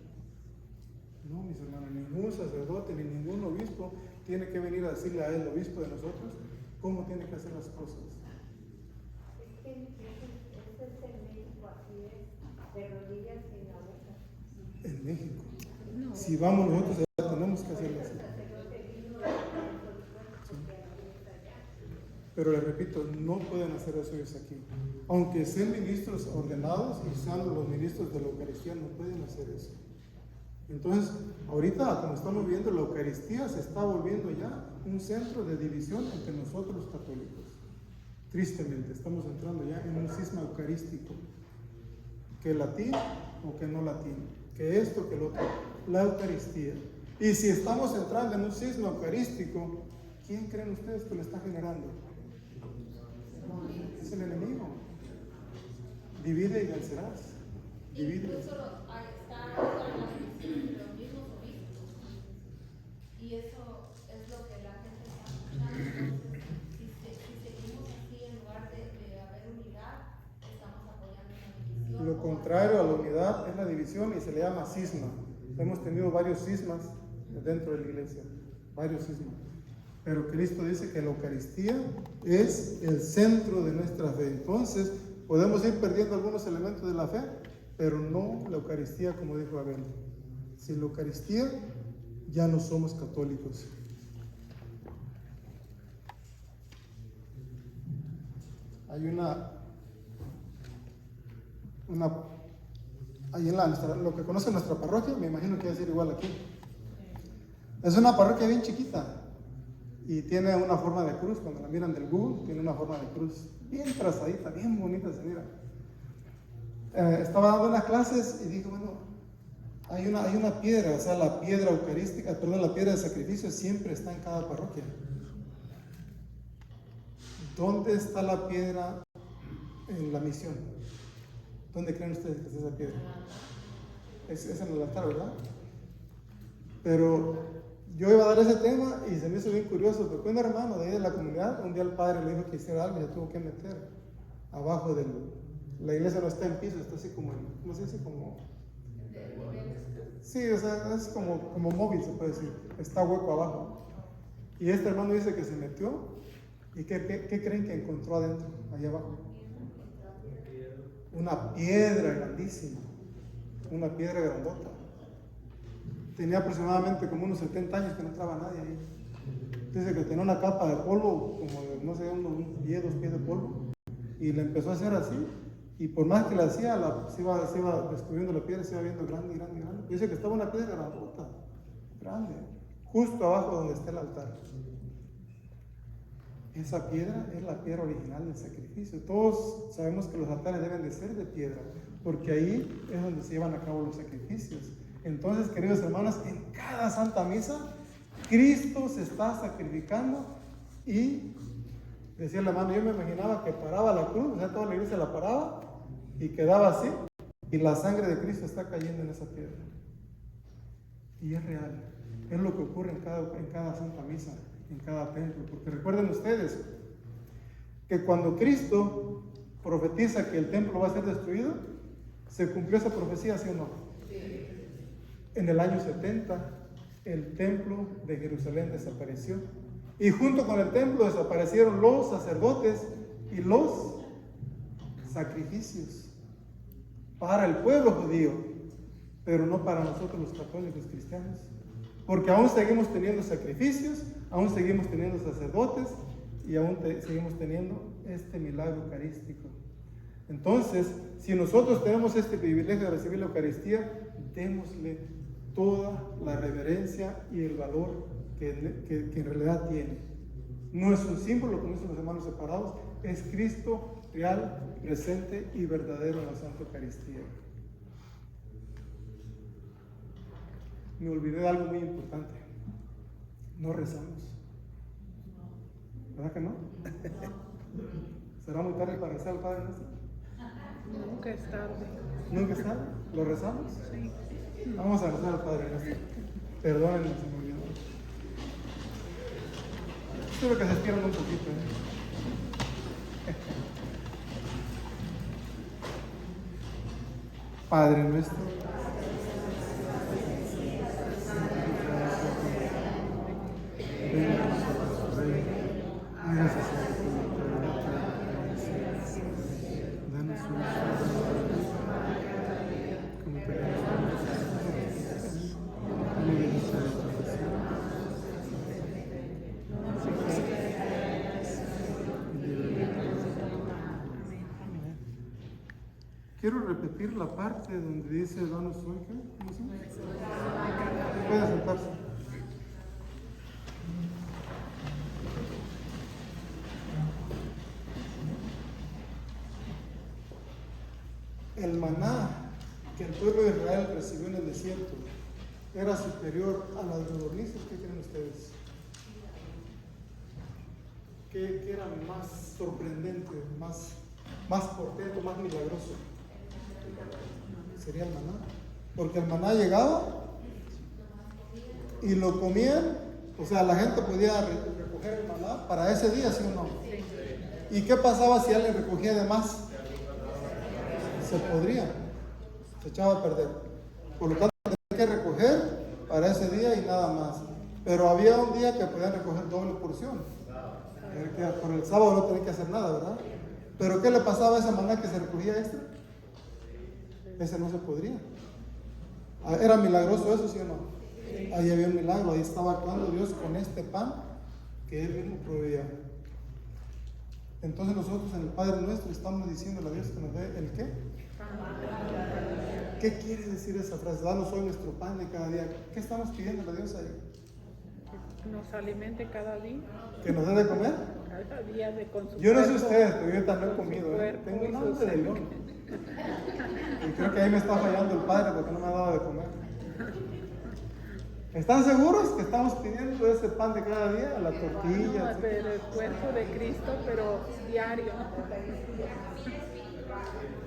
Speaker 2: No, mis hermanos, ningún sacerdote ni ningún obispo tiene que venir a decirle a él, obispo de nosotros, cómo tiene que hacer las cosas.
Speaker 6: Es que eso es en México, así es, de rodillas en la boca.
Speaker 2: En México. Si vamos nosotros allá, tenemos que hacerlo así. Pero les repito, no pueden hacer eso ellos aquí. Aunque sean ministros ordenados y sean los ministros de la Eucaristía, no pueden hacer eso. Entonces, ahorita, como estamos viendo, la Eucaristía se está volviendo ya un centro de división entre nosotros los católicos. Tristemente, estamos entrando ya en un cisma eucarístico. Que latín o que no latín. Que esto, que lo otro. La Eucaristía. Y si estamos entrando en un cisma eucarístico, ¿quién creen ustedes que lo está generando? Es el enemigo. Divide y vencerás. Divide.
Speaker 6: Incluso está la división entre los mismos obispos. Y eso es lo que la gente está escuchando. Entonces, si seguimos así, en lugar de haber unidad, estamos apoyando una división.
Speaker 2: Lo contrario a la unidad es la división y se le llama cisma. Hemos tenido varios cismas dentro de la iglesia. Varios cismas. Pero Cristo dice que la Eucaristía es el centro de nuestra fe. Entonces, podemos ir perdiendo algunos elementos de la fe, pero no la Eucaristía, como dijo Abel. Sin la Eucaristía, ya no somos católicos. Hay ahí en lo que conoce nuestra parroquia, me imagino que va a ser igual aquí. Es una parroquia bien chiquita. Y tiene una forma de cruz, cuando la miran del Google, tiene una forma de cruz bien trazadita, bien bonita se mira. Estaba dando unas clases y dije, bueno, hay una piedra, o sea, la piedra eucarística, la piedra de sacrificio siempre está en cada parroquia. ¿Dónde está la piedra en la misión? ¿Dónde creen ustedes que está esa piedra? Es en el altar, ¿verdad? Pero yo iba a dar ese tema y se me hizo bien curioso, porque un hermano de ahí de la comunidad, un día el padre le dijo que hiciera algo y ya tuvo que meter abajo la iglesia no está en piso, está así como ¿cómo se dice? Como... Sí, o sea, es como móvil, se puede decir, está hueco abajo. Y este hermano dice que se metió y ¿qué creen que encontró adentro, allá abajo? Una piedra grandísima, una piedra grandota. Tenía aproximadamente como unos 70 años que no entraba nadie ahí. Dice que tenía una capa de polvo, como de, no sé, unos 10, 2 pies de polvo. Y le empezó a hacer así. Y por más que la hacía, se iba descubriendo la piedra, se iba viendo grande, grande, grande. Dice que estaba una piedra grandota, grande, justo abajo donde está el altar. Esa piedra es la piedra original del sacrificio. Todos sabemos que los altares deben de ser de piedra, porque ahí es donde se llevan a cabo los sacrificios. Entonces, queridos hermanos, en cada Santa Misa, Cristo se está sacrificando y decía el hermano, yo me imaginaba que paraba la cruz, o sea, toda la iglesia la paraba y quedaba así, y la sangre de Cristo está cayendo en esa piedra. Y es real, es lo que ocurre en cada Santa Misa, en cada templo, porque recuerden ustedes que cuando Cristo profetiza que el templo va a ser destruido, se cumplió esa profecía, ¿sí o no? En el año 70, el templo de Jerusalén desapareció. Y junto con el templo desaparecieron los sacerdotes y los sacrificios para el pueblo judío, pero no para nosotros los católicos cristianos. Porque aún seguimos teniendo sacrificios, aún seguimos teniendo sacerdotes y aún seguimos teniendo este milagro eucarístico. Entonces, si nosotros tenemos este privilegio de recibir la Eucaristía, démosle toda la reverencia y el valor que en realidad tiene. No es un símbolo, como dicen los hermanos separados, es Cristo real, presente y verdadero en la Santa Eucaristía. Me olvidé de algo muy importante. No rezamos. ¿Verdad que no? ¿Será muy tarde para rezar al Padre Nuestro?
Speaker 3: Nunca es tarde.
Speaker 2: ¿Nunca es tarde? ¿Lo rezamos?
Speaker 3: Sí.
Speaker 2: Vamos a rezar al Padre Nuestro. Perdónenme, se me olvidó. Espero que se estieran un poquito. Padre Nuestro, venga a nosotros tu reino, hágase tu voluntad en la tierra como en el cielo. Danos hoy nuestro pan de cada día, como perdonamos a nuestros pecados, no me dejes caer en tentación, y líbrame de todo mal. Amén. Quiero repetir la parte donde dice danos hoy, ¿qué? ¿Cómo se llama? Puede sentarse. El maná que el pueblo de Israel recibió en el desierto era superior a las codornices. ¿Qué creen ustedes? ¿Qué era más sorprendente, más portento, más milagroso? Sería el maná. Porque el maná llegaba y lo comían, o sea, la gente podía recoger el maná para ese día, ¿sí o no? ¿Y qué pasaba si alguien recogía de más? Se podría, se echaba a perder. Por lo tanto, tenía que recoger para ese día y nada más. Pero había un día que podían recoger doble porción. Por el sábado no tenía que hacer nada, ¿verdad? Pero ¿qué le pasaba a esa maná que se recogía extra? Ese no se podría. ¿Era milagroso eso, sí o no? Ahí había un milagro, ahí estaba actuando Dios con este pan que Él mismo proveía. Entonces nosotros en el Padre Nuestro estamos diciéndole a Dios que nos dé el ¿qué? ¿Qué quiere decir esa frase? Danos hoy nuestro pan de cada día. ¿Qué estamos pidiendo a Dios ahí?
Speaker 3: Que nos alimente cada día.
Speaker 2: ¿Que nos dé de comer?
Speaker 3: Cada día con su
Speaker 2: Yo no sé
Speaker 3: cuerpo,
Speaker 2: ustedes, pero yo también he
Speaker 3: con su
Speaker 2: comido.
Speaker 3: cuerpo
Speaker 2: Tengo
Speaker 3: y
Speaker 2: un
Speaker 3: su
Speaker 2: hambre de
Speaker 3: sangre.
Speaker 2: león. Y creo que ahí me está fallando el Padre porque no me ha dado de comer. ¿Están seguros que estamos pidiendo ese pan de cada día? La tortilla.
Speaker 3: No, pero el cuerpo de Cristo, pero diario.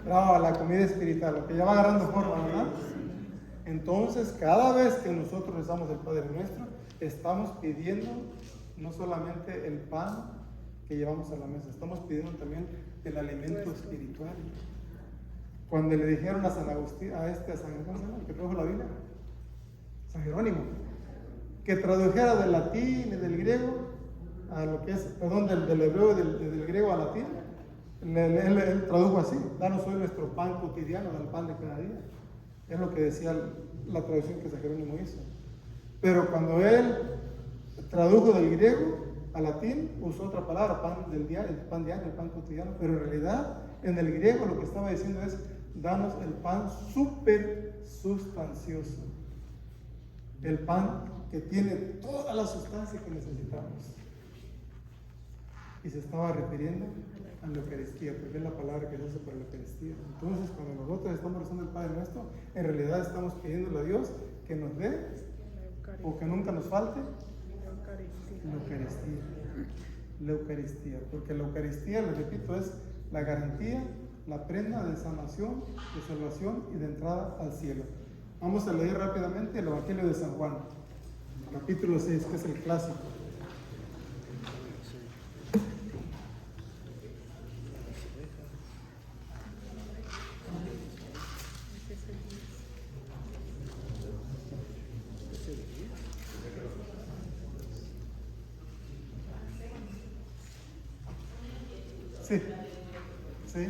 Speaker 2: No, la comida espiritual, lo que ya va agarrando forma, ¿verdad? Entonces, cada vez que nosotros rezamos el Padre Nuestro, estamos pidiendo no solamente el pan que llevamos a la mesa, estamos pidiendo también el alimento espiritual. Cuando le dijeron a San Agustín, ¿cómo se llama? El que trajo la Biblia, San Jerónimo, que tradujera del latín y del griego a lo que es, perdón, del hebreo y del griego al latín. Él tradujo así: danos hoy nuestro pan cotidiano, el pan de cada día. Es lo que decía la traducción que San Jerónimo hizo. Pero cuando él tradujo del griego al latín, usó otra palabra, pan del diario, el pan diario, el pan cotidiano. Pero en realidad, en el griego lo que estaba diciendo es: danos el pan súper sustancioso. El pan que tiene toda la sustancia que necesitamos. Y se estaba refiriendo a la Eucaristía, porque es la palabra que se usa para la Eucaristía. Entonces, cuando nosotros estamos rezando el Padre Nuestro, en realidad estamos pidiéndole a Dios que nos dé, o que nunca nos falte, la Eucaristía. La Eucaristía, porque la Eucaristía, les repito, es la garantía, la prenda de sanación, de salvación y de entrada al cielo. Vamos a leer rápidamente el Evangelio de San Juan, capítulo 6, que es el clásico. Sí, sí.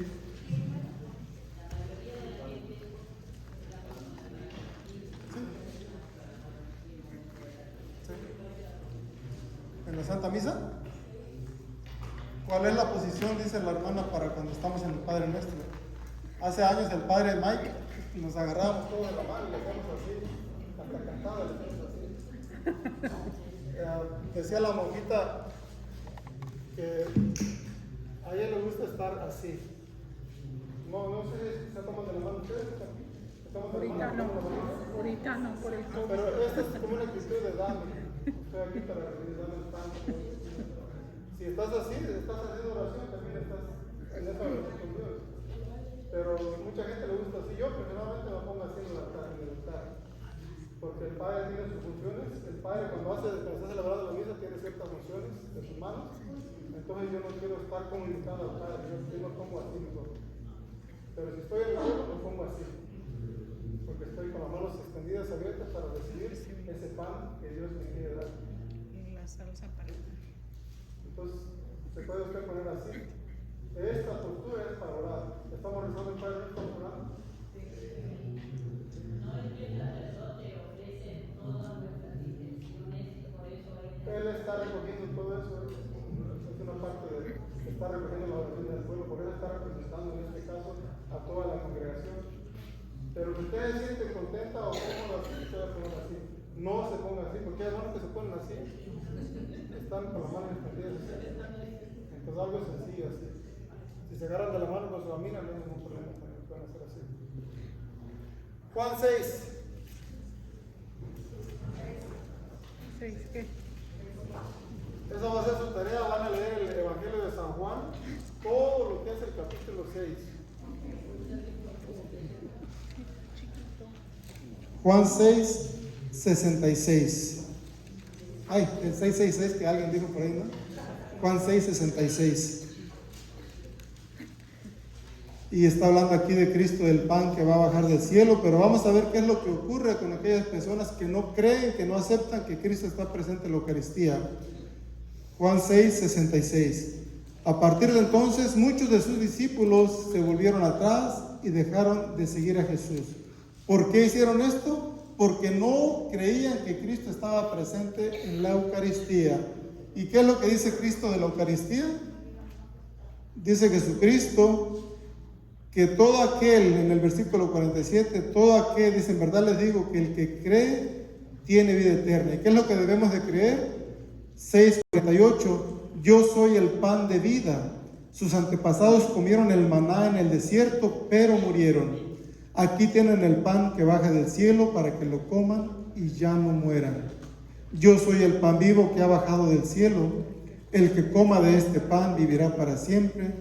Speaker 2: ¿En la Santa Misa? ¿Cuál es la posición, dice la hermana, para cuando estamos en el Padre Nuestro? Hace años el Padre Mike nos agarrábamos todos de la mano y le hacíamos así, hasta cantada le hacíamos así. decía la monjita que a ella le gusta estar así. No sé si se toman de la mano ustedes.
Speaker 3: Ahorita no, por el COVID.
Speaker 2: Pero esta es como una actitud de dame. Estoy aquí para darme el pan. Si estás así, estás haciendo oración, también estás en esa oración con Dios. Pero mucha gente le gusta así. Yo personalmente me pongo así en el altar. Porque el Padre tiene sus funciones. El Padre cuando está celebrando la misa tiene ciertas funciones de sus manos. Entonces yo no quiero estar comunicando al Padre. Yo no pongo así mejor. Pero si estoy en el cielo, me pongo así. Porque estoy con las manos extendidas, abiertas para recibir ese pan que Dios me quiere dar.
Speaker 3: Y la salsa para...
Speaker 2: Entonces, se puede usted poner así. Esta postura es para orar. ¿Estamos rezando el Padre? ¿Estamos orando? Él está recogiendo todo eso. Es una parte de... Está recogiendo la oración del pueblo. Por eso está representando en este caso a toda la congregación. Pero si usted se siente contenta o cómoda, se puede poner así. No se ponga así, porque hay hermanos que se ponen así. Están con las manos extendidas. Entonces algo sencillo así. Si se agarran de la mano con su amiga, no hay ningún problema, también pueden hacer así. Juan 6.
Speaker 3: ¿Qué?
Speaker 2: Esa va a ser su tarea, van a leer el Evangelio de San Juan, todo lo que es el capítulo 6. Juan 6, 66. Ay, el 666 que alguien dijo por ahí, ¿no? Juan 6, 66. Y está hablando aquí de Cristo, del pan que va a bajar del cielo, pero vamos a ver qué es lo que ocurre con aquellas personas que no creen, que no aceptan que Cristo está presente en la Eucaristía. Juan 6, 66. A partir de entonces, muchos de sus discípulos se volvieron atrás y dejaron de seguir a Jesús. ¿Por qué hicieron esto? Porque no creían que Cristo estaba presente en la Eucaristía. ¿Y qué es lo que dice Cristo de la Eucaristía? Dice Jesucristo que todo aquel, en el versículo 47, todo aquel, dice, en verdad les digo que el que cree tiene vida eterna. ¿Y qué es lo que debemos de creer? 6:48, yo soy el pan de vida. Sus antepasados comieron el maná en el desierto, pero murieron. Aquí tienen el pan que baja del cielo para que lo coman y ya no mueran. Yo soy el pan vivo que ha bajado del cielo. El que coma de este pan vivirá para siempre.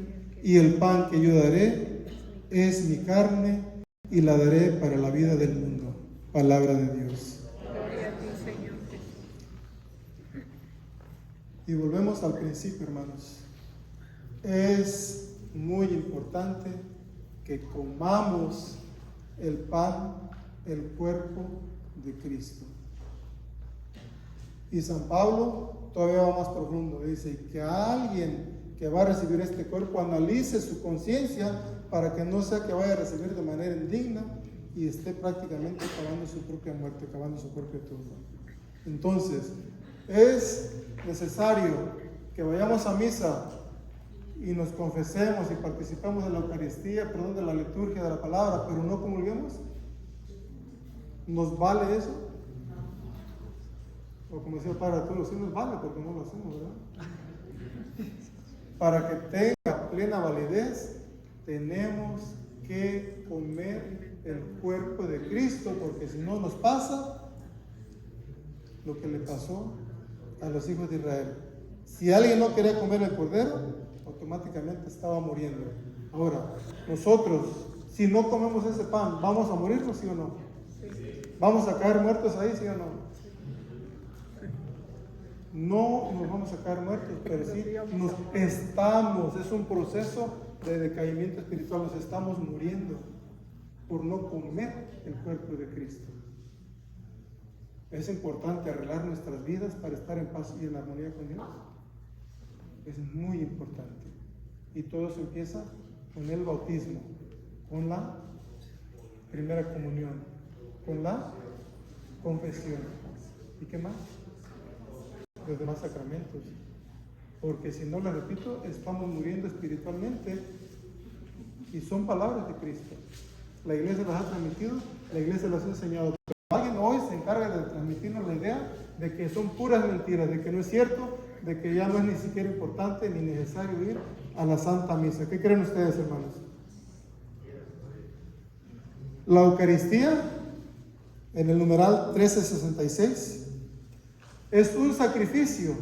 Speaker 2: Y el pan que yo daré es mi carne y la daré para la vida del mundo. Palabra de Dios.
Speaker 3: Gloria a ti, Señor.
Speaker 2: Y volvemos al principio, hermanos. Es muy importante que comamos el pan, el cuerpo de Cristo. Y San Pablo todavía va más profundo. Dice que alguien que va a recibir este cuerpo analice su conciencia para que no sea que vaya a recibir de manera indigna y esté prácticamente acabando su propia muerte, acabando su propia tumba. Entonces, es necesario que vayamos a misa y nos confesemos y participemos de la Eucaristía, de la liturgia de la palabra, pero no comulguemos. ¿Nos vale eso? O como decía el Padre Arturo, sí nos vale porque no lo hacemos, ¿verdad? Para que tenga plena validez, tenemos que comer el cuerpo de Cristo, porque si no nos pasa lo que le pasó a los hijos de Israel. Si alguien no quería comer el cordero, automáticamente estaba muriendo. Ahora, nosotros, si no comemos ese pan, ¿vamos a morirnos, sí o no? ¿Vamos a caer muertos ahí, sí o no? No nos vamos a caer muertos, pero sí es un proceso de decaimiento espiritual, nos estamos muriendo por no comer el cuerpo de Cristo. Es importante arreglar nuestras vidas para estar en paz y en armonía con Dios. Es muy importante. Y todo eso empieza con el bautismo, con la primera comunión, con la confesión. ¿Y qué más? Los demás sacramentos. Porque si no, le repito, estamos muriendo espiritualmente y son palabras de Cristo. La iglesia las ha transmitido, la iglesia las ha enseñado. Pero alguien televisión hoy se encarga de transmitirnos la idea de que son puras mentiras, de que no es cierto, de que ya no es ni siquiera importante ni necesario ir a la Santa Misa. ¿Qué creen ustedes, hermanos? La Eucaristía, en el numeral 1366, es un sacrificio,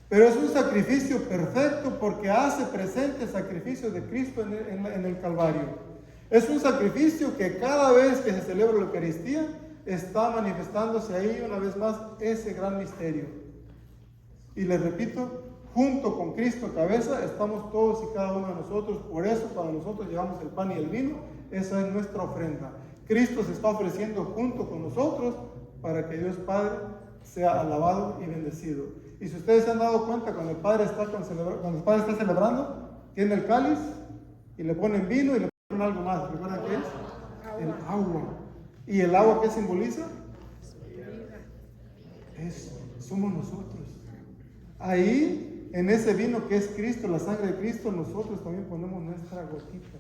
Speaker 2: pero es un sacrificio perfecto porque hace presente el sacrificio de Cristo en el Calvario. Es un sacrificio que cada vez que se celebra la Eucaristía está manifestándose ahí una vez más ese gran misterio. Y les repito, junto con Cristo cabeza estamos todos y cada uno de nosotros. Por eso cuando nosotros llevamos el pan y el vino, esa es nuestra ofrenda. Cristo se está ofreciendo junto con nosotros para que Dios Padre sea alabado y bendecido. Y si ustedes se han dado cuenta, cuando el Padre está celebrando, tiene el cáliz y le ponen vino y le ponen algo más. ¿Recuerdan qué es? El agua. ¿Y el agua qué simboliza? Somos nosotros. Ahí, en ese vino que es Cristo, la sangre de Cristo, nosotros también ponemos nuestra gotita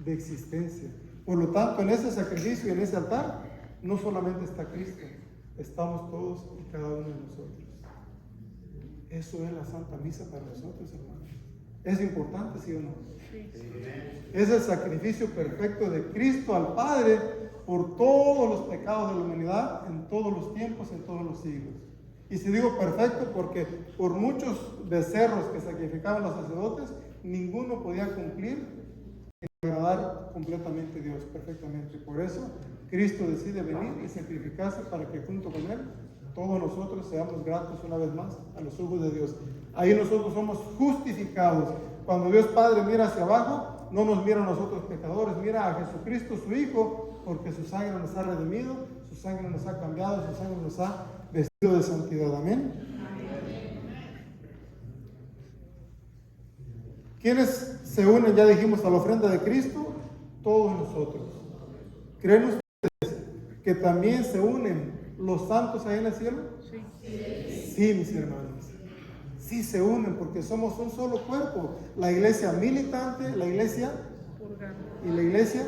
Speaker 2: de existencia. Por lo tanto, en ese sacrificio y en ese altar, no solamente está Cristo, estamos todos y cada uno de nosotros. Eso es la Santa Misa para nosotros, hermanos. ¿Es importante, sí o no? Sí. Es el sacrificio perfecto de Cristo al Padre por todos los pecados de la humanidad en todos los tiempos, en todos los siglos. Y si digo perfecto, porque por muchos becerros que sacrificaban los sacerdotes, ninguno podía cumplir y agradar completamente a Dios, perfectamente. Por eso, Cristo decide venir y sacrificarse para que junto con Él, todos nosotros seamos gratos una vez más a los ojos de Dios. Ahí nosotros somos justificados. Cuando Dios Padre mira hacia abajo, no nos mira a nosotros pecadores, mira a Jesucristo, su Hijo, porque su sangre nos ha redimido, su sangre nos ha cambiado, su sangre nos ha vestido de santidad. Amén. ¿Quiénes se unen, ya dijimos, a la ofrenda de Cristo? Todos nosotros. ¿Creen ustedes que también se unen los santos ahí en el cielo? Sí, mis hermanos. Sí se unen porque somos un solo cuerpo. La iglesia militante, la iglesia y la iglesia.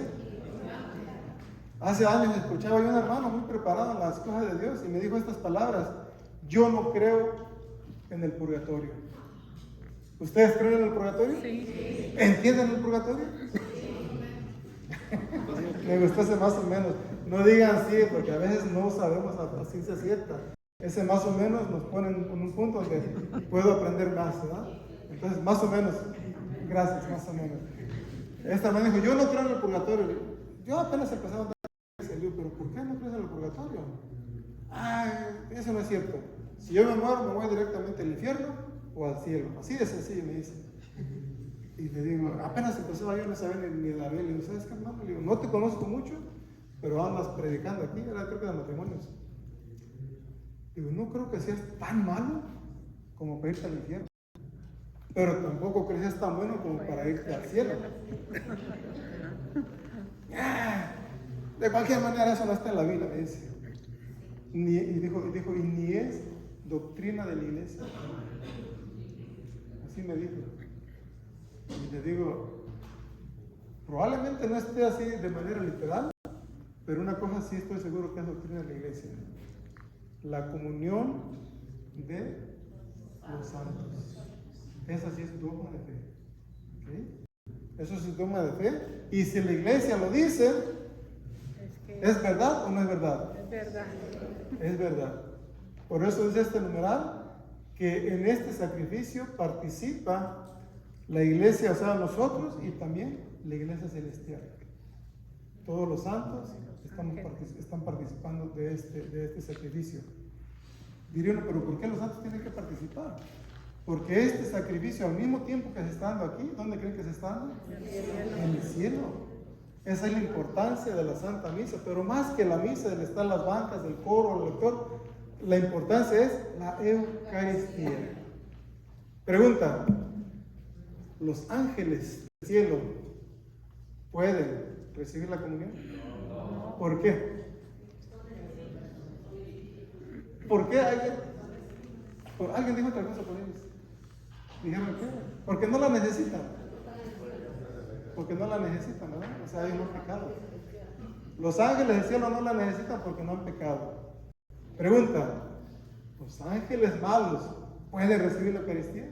Speaker 2: Hace años escuchaba yo a un hermano muy preparado en las cosas de Dios y me dijo estas palabras: yo no creo en el purgatorio. ¿Ustedes creen en el purgatorio? Sí. ¿Entienden el purgatorio? Me gustó ese más o menos. No digan sí, porque a veces no sabemos a ciencia cierta. Ese más o menos nos pone en un punto donde puedo aprender más, ¿verdad? Entonces, más o menos. Gracias, más o menos. Esta me dijo, yo no creo en el purgatorio. Yo apenas empezaba a dar ese libro, pero ¿por qué no crees en el purgatorio? Ay, eso no es cierto. Si yo me muero, me voy directamente al infierno o al cielo. Así de sencillo, me dice. Y le digo, apenas empezaba yo, no sabía ni de la Biblia. Le digo, ¿sabes qué, hermano? Le digo, no te conozco mucho, pero andas predicando aquí, era creo que de matrimonios. Digo, no creo que seas tan malo como para irte al infierno, pero tampoco creo que seas tan bueno como para irte al cielo. De cualquier manera, eso no está en la Biblia, me dice. Y dijo, y ni es doctrina de la iglesia. Así me dijo. Y le digo, probablemente no esté así de manera literal, pero una cosa sí estoy seguro que es doctrina de la iglesia: la comunión de los santos. Esa sí es dogma de fe. ¿Okay? Eso sí es dogma de fe. Y si la iglesia lo dice, ¿es verdad o no es verdad?
Speaker 3: Es verdad.
Speaker 2: Es verdad. Por eso dice este numeral que en este sacrificio participa la iglesia, o sea, nosotros, y también la iglesia celestial. Todos los santos están participando de este sacrificio. Dirían, pero ¿por qué los santos tienen que participar? Porque este sacrificio, al mismo tiempo que se está dando aquí, ¿dónde creen que se está dando? En el cielo. Esa es la importancia de la Santa Misa, pero más que la misa, del estar las bancas, del coro, el lector, la importancia es la Eucaristía. Pregunta: ¿los ángeles del cielo pueden recibir la comunión? ¿Por qué? ¿Por qué alguien dijo otra cosa por ellos? Dijeron que porque no la necesitan. Porque no la necesitan, ¿verdad? O sea, hay un pecado. Los ángeles del cielo no la necesitan porque no han pecado. Pregunta, ¿los ángeles malos pueden recibir la Eucaristía?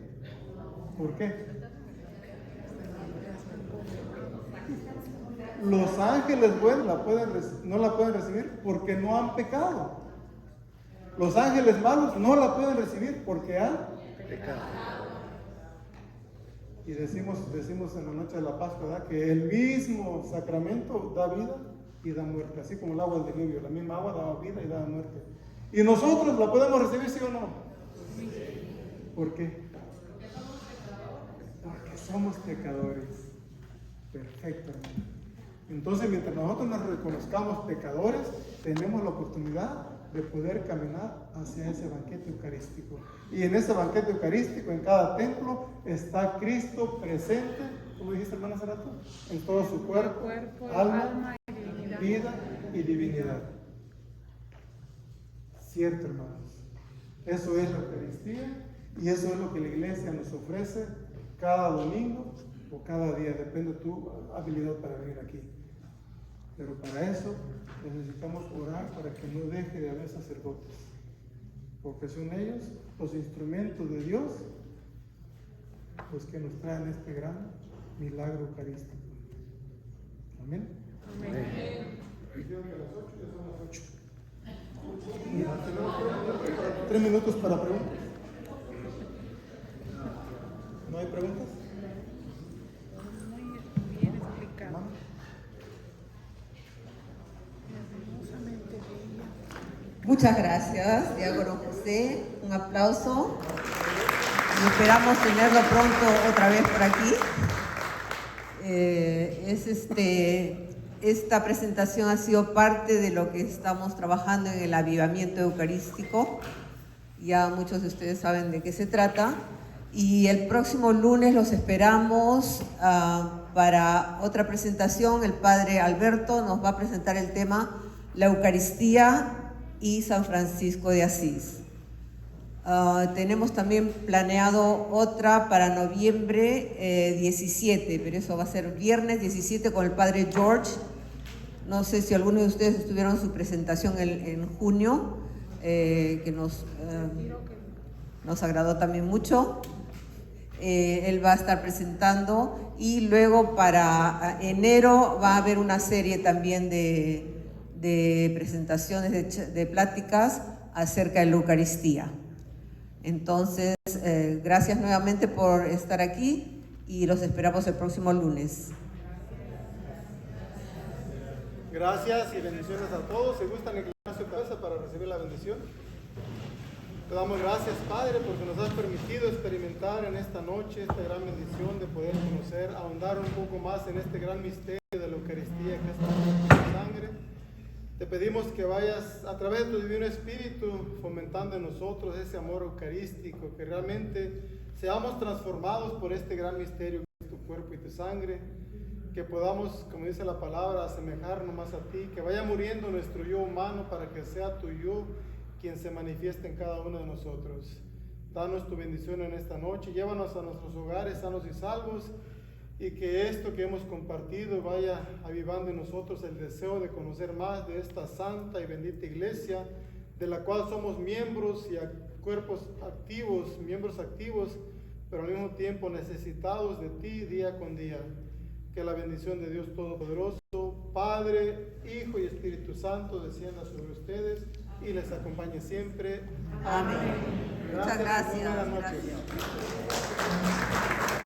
Speaker 2: ¿Por qué? Los ángeles buenos no la pueden recibir porque no han pecado. Los ángeles malos no la pueden recibir porque han pecado. Y decimos en la noche de la Pascua, ¿verdad?, que el mismo sacramento da vida y da muerte, así como el agua del diluvio. La misma agua da vida y da muerte. ¿Y nosotros la podemos recibir, sí o no? Sí. ¿Por qué? Porque somos pecadores. Perfecto, hermano. Entonces, mientras nosotros nos reconozcamos pecadores, tenemos la oportunidad de poder caminar hacia ese banquete eucarístico. Y en ese banquete eucarístico, en cada templo, está Cristo presente, ¿cómo dijiste, hermana Cerato? En todo su cuerpo, alma, vida y divinidad. Cierto, hermanos. Eso es la Eucaristía y eso es lo que la iglesia nos ofrece cada domingo o cada día, depende de tu habilidad para venir aquí. Pero para eso necesitamos orar para que no deje de haber sacerdotes, porque son ellos los instrumentos de Dios, los que nos traen este gran milagro eucarístico. Amén. Amén. Dijeron que a las 8, ya son las 8. 3 minutos para preguntas. ¿No hay preguntas?
Speaker 3: Muy bien explicado.
Speaker 1: Muchas gracias, diácono José. Un aplauso. Y esperamos tenerlo pronto otra vez por aquí. Esta presentación ha sido parte de lo que estamos trabajando en el avivamiento eucarístico. Ya muchos de ustedes saben de qué se trata. Y el próximo lunes los esperamos para otra presentación. El padre Alberto nos va a presentar el tema La Eucaristía y San Francisco de Asís. Tenemos también planeado otra para noviembre 17, pero eso va a ser viernes 17 con el padre George. No sé si algunos de ustedes estuvieron en su presentación en junio, que nos agradó también mucho. Él va a estar presentando y luego para enero va a haber una serie también de presentaciones, de pláticas acerca de la Eucaristía. Entonces, gracias nuevamente por estar aquí y los esperamos el próximo lunes.
Speaker 2: Gracias y bendiciones a todos. ¿Se gustan inclinar su cabeza para recibir la bendición? Te damos gracias, Padre, porque nos has permitido experimentar en esta noche esta gran bendición de poder conocer, ahondar un poco más en este gran misterio de la Eucaristía que es tu sangre. Te pedimos que vayas a través de tu Divino Espíritu fomentando en nosotros ese amor eucarístico, que realmente seamos transformados por este gran misterio que es tu cuerpo y tu sangre, que podamos, como dice la palabra, asemejarnos más a ti, que vaya muriendo nuestro yo humano para que sea tu yo quien se manifieste en cada uno de nosotros. Danos tu bendición en esta noche, llévanos a nuestros hogares sanos y salvos, y que esto que hemos compartido vaya avivando en nosotros el deseo de conocer más de esta santa y bendita iglesia, de la cual somos miembros y miembros activos, pero al mismo tiempo necesitados de ti día con día. Que la bendición de Dios Todopoderoso, Padre, Hijo y Espíritu Santo descienda sobre ustedes y les acompañe siempre.
Speaker 1: Amén. Muchas gracias.
Speaker 2: Buenas noches.